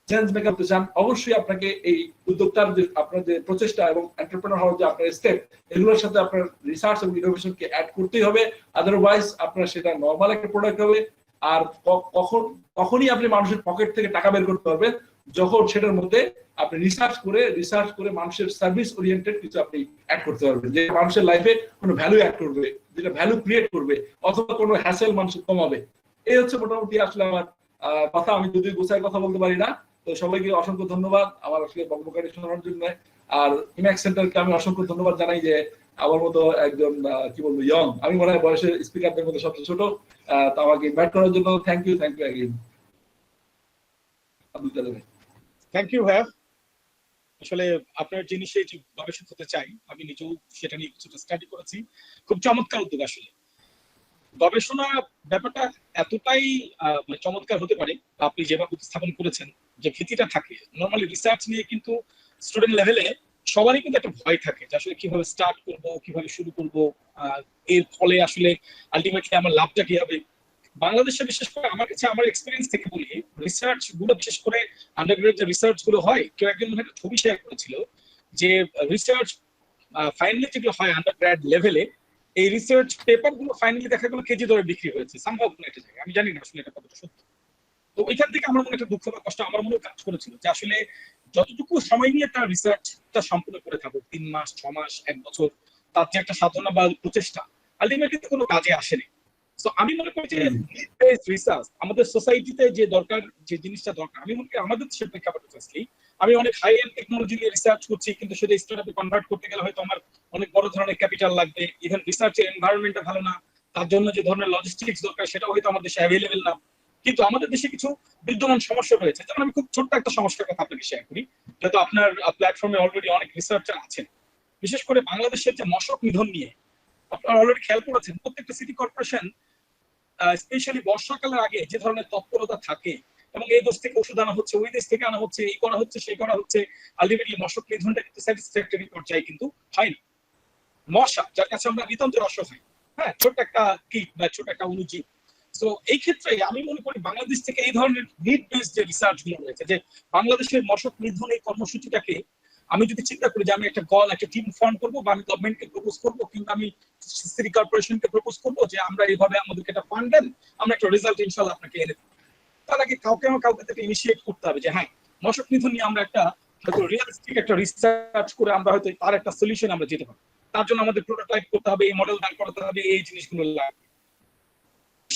চেঞ্জ মেকার হতে চান, অবশ্যই আপনাকে এই উদ্যোক্তার যে আপনার যে প্রচেষ্টা এবং এন্টারপ্রেনার হওয়ার যে আপনার স্টেপ, এগুলোর সাথে আপনার রিসার্চ এবং ইনোভেশনকে অ্যাড করতেই হবে। আদারওয়াইজ আপনার সেটা নর্মাল একটা প্রোডাক্ট হবে। আর কখনই আপনি মানুষের পকেট থেকে টাকা বের করতে পারবেন যখন সেটার মধ্যে আপনি রিসার্চ করে মানুষের সার্ভিস ওরিয়েন্টেড কিছু আপনি অ্যাড করতে পারবেন, যে মানুষের লাইফে কোনো ভ্যালু অ্যাড করবে, যেটা ভ্যালু ক্রিয়েট করবে, অথবা কোনো হ্যাসেল মানুষের কমাবে। এই হচ্ছে মোটামুটি আসলে আমার কথা। আমি যদি গোছায় কথা বলতে পারি না, তো সবাইকে অসংখ্য ধন্যবাদ আমার আসলে বক্তব্য শোনার জন্য। আর ইম্যাক্স সেন্টারকে আমি অসংখ্য ধন্যবাদ জানাই যে আমার মতো একজন কি বলবো ইয়ং, আমি মনে হয় বয়সের স্পিকারদের মধ্যে সবচেয়ে ছোট, তো আমাকে ইনভাইট করার জন্য thank you again. Thank you ভাইয়া। আসলে আপনার জিনিসে যে গবেষক হতে চাই, আমি নিজেও সেটা নিয়ে কিছুটা স্টাডি করেছি। খুব চমৎকার উদ্যোগ। আসলে গবেষণা ব্যাপারটা এতটাই চমৎকার হতে পারে, আপনি যেভাবে উপস্থাপন করেছেন, যে ভীতিটা থাকে নর্মালি রিসার্চ নিয়ে, কিন্তু স্টুডেন্ট লেভেলে সবারই কিন্তু একটা ভয় থাকে যে আসলে কিভাবে স্টার্ট করব, কিভাবে শুরু করব, এর ফলে আসলে আলটিমেটলি আমার লাভটা কি হবে। বাংলাদেশে বিশেষ করে আমার কাছে, আমার এক্সপিরিয়েন্স থেকে বলি, রিসার্চ গুলো বিশেষ করে আন্ডারগ্রেড যে রিসার্চ গুলো হয়, কেউ একজন একটা ছবি শেয়ার করেছিল যে রিসার্চ ফাইনালি যেগুলো হয় আন্ডারগ্রেড লেভেলে, এই রিসার্চ পেপার গুলো ফাইনালি দেখা গেলো কেজি দরে বিক্রি হয়েছে সম্ভব না এটা জায়গায়। আমি জানি না আসলে এটা কতটা সত্য। তো ওইখান থেকে আমার মনে একটা দুঃখ বা কষ্ট আমার মনে কাজ করেছিল যে আসলে যতটুকু সময় নিয়ে তার রিসার্চটা সম্পূর্ণ করে থাকুক, 3 মাস 6 মাস 1 বছর, তার যে একটা সাধনা বা প্রচেষ্টা আলটিমেটলি কোনো কাজে আসেনি। তো আমি মনে করি যে নিড বেসড রিসার্চ আমাদের সোসাইটিতে যে দরকার, যে জিনিসটা দরকার, আমি মনে করি আমাদের দেশের প্রেক্ষাপটে আমি অনেক হাই এন্ড টেকনোলজি নিয়ে রিসার্চ করছি, কিন্তু সেটা স্টার্টআপে কনভার্ট করতে গেলে হয়তো আমার অনেক বড় ধরনের ক্যাপিটাল লাগবে। ইভেন রিসার্চের এনভায়রনমেন্টটা ভালো না, তার জন্য যে ধরনের লজিস্টিক্স দরকার সেটা হয়তো আমাদের দেশে অ্যাভেলেবেল না। কিন্তু আমাদের দেশে কিছু বিদ্যমান সমস্যা রয়েছে। যেমন আমি খুব ছোট্ট একটা সমস্যার কথা আপনাকে শেয়ার করি, যেহেতু আপনার প্ল্যাটফর্মে অলরেডি অনেক রিসার্চার আছেন। বিশেষ করে বাংলাদেশের যে মশক নিধন নিয়ে আপনারা অলরেডি খেয়াল করেছেন, প্রত্যেকটা সিটি কর্পোরেশন স্পেশালি বর্ষাকালের আগে যে ধরনের তৎপরতা থাকে, এবং এই দেশ থেকে ওষুধ আনা হচ্ছে, ওই দেশ থেকে আনা হচ্ছে, এই করা হচ্ছে, সেই করা হচ্ছে, আলটিমেটলি মশক নিধনটা কিন্তু স্যাটিসফ্যাক্টরি পর্যায়ে কিন্তু হয় না। মশা যার কাছে আমরা নিতান্ত অসহায়, হ্যাঁ, ছোট একটা কীট বা ছোট একটা অনুজীব। তো এই ক্ষেত্রে আমি মনে করি বাংলাদেশ থেকে এই ধরনের নিড বেসড যে রিসার্চ গুলো রয়েছে, যে বাংলাদেশের মশক নিধন এই কর্মসূচিটাকে আমি যদি চিন্তা করি যে আমি একটা টিম ফর্ম করবো, বা আমি গভর্নমেন্টকে প্রপোজ করবো, কিন্তু আমি সিটি কর্পোরেশনকে প্রপোজ করবো যে আমরা এইভাবে আমাদেরকে একটা ফান্ড দেন, আমরা একটা রেজাল্ট ইনশাআল্লাহ আপনাকে এনে দেবো। তার আগে কাউকে থেকে ইনিশিয়েট করতে হবে যে হ্যাঁ, মশক নিধন নিয়ে আমরা একটা হয়তো রিয়েলিস্টিক একটা রিসার্চ করে আমরা হয়তো তার একটা সলিউশন আমরা যেতে পারি। তার জন্য আমাদের প্রোটোটাইপ করতে হবে, এই মডেল দাঁড় করাতে হবে, এই জিনিসগুলো লাগবে।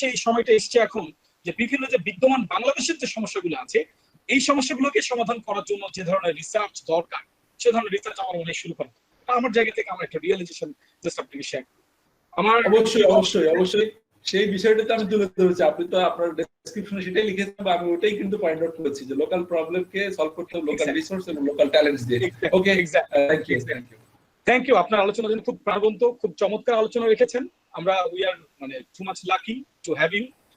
সেই সময়টা এসছে এখন যে বিভিন্ন যে বিদ্যমান বাংলাদেশের যে সমস্যাগুলো আছে এই সমস্যাগুলোকে সমাধান করার জন্য যে ধরনের রিসার্চ দরকার সে ধরনের রিসার্চ আমার মনে হয় শুরু করা। আমার জায়গা থেকে আমার একটা রিয়েলাইজেশন জাস্ট আপনাকে শেয়ার করি। আমার অবশ্যই সেই বিষয়টাতে আমি তুলে ধরেছি, আপনি তো আপনার ডেসক্রিপশনে সেটাই লিখেছেন বা আমি ওটাই কিন্তু পয়েন্ট আউট করেছি যে লোকাল প্রবলেমকে সলভ করতে হবে লোকাল রিসোর্স এবং লোকাল ট্যালেন্টস দিয়ে। ওকে, থ্যাংক ইউ। আপনার আলোচনার জন্য খুব প্রাণবন্ত, খুব চমৎকার আলোচনা রেখেছেন। আমরা উই আর মানে too much lucky to have you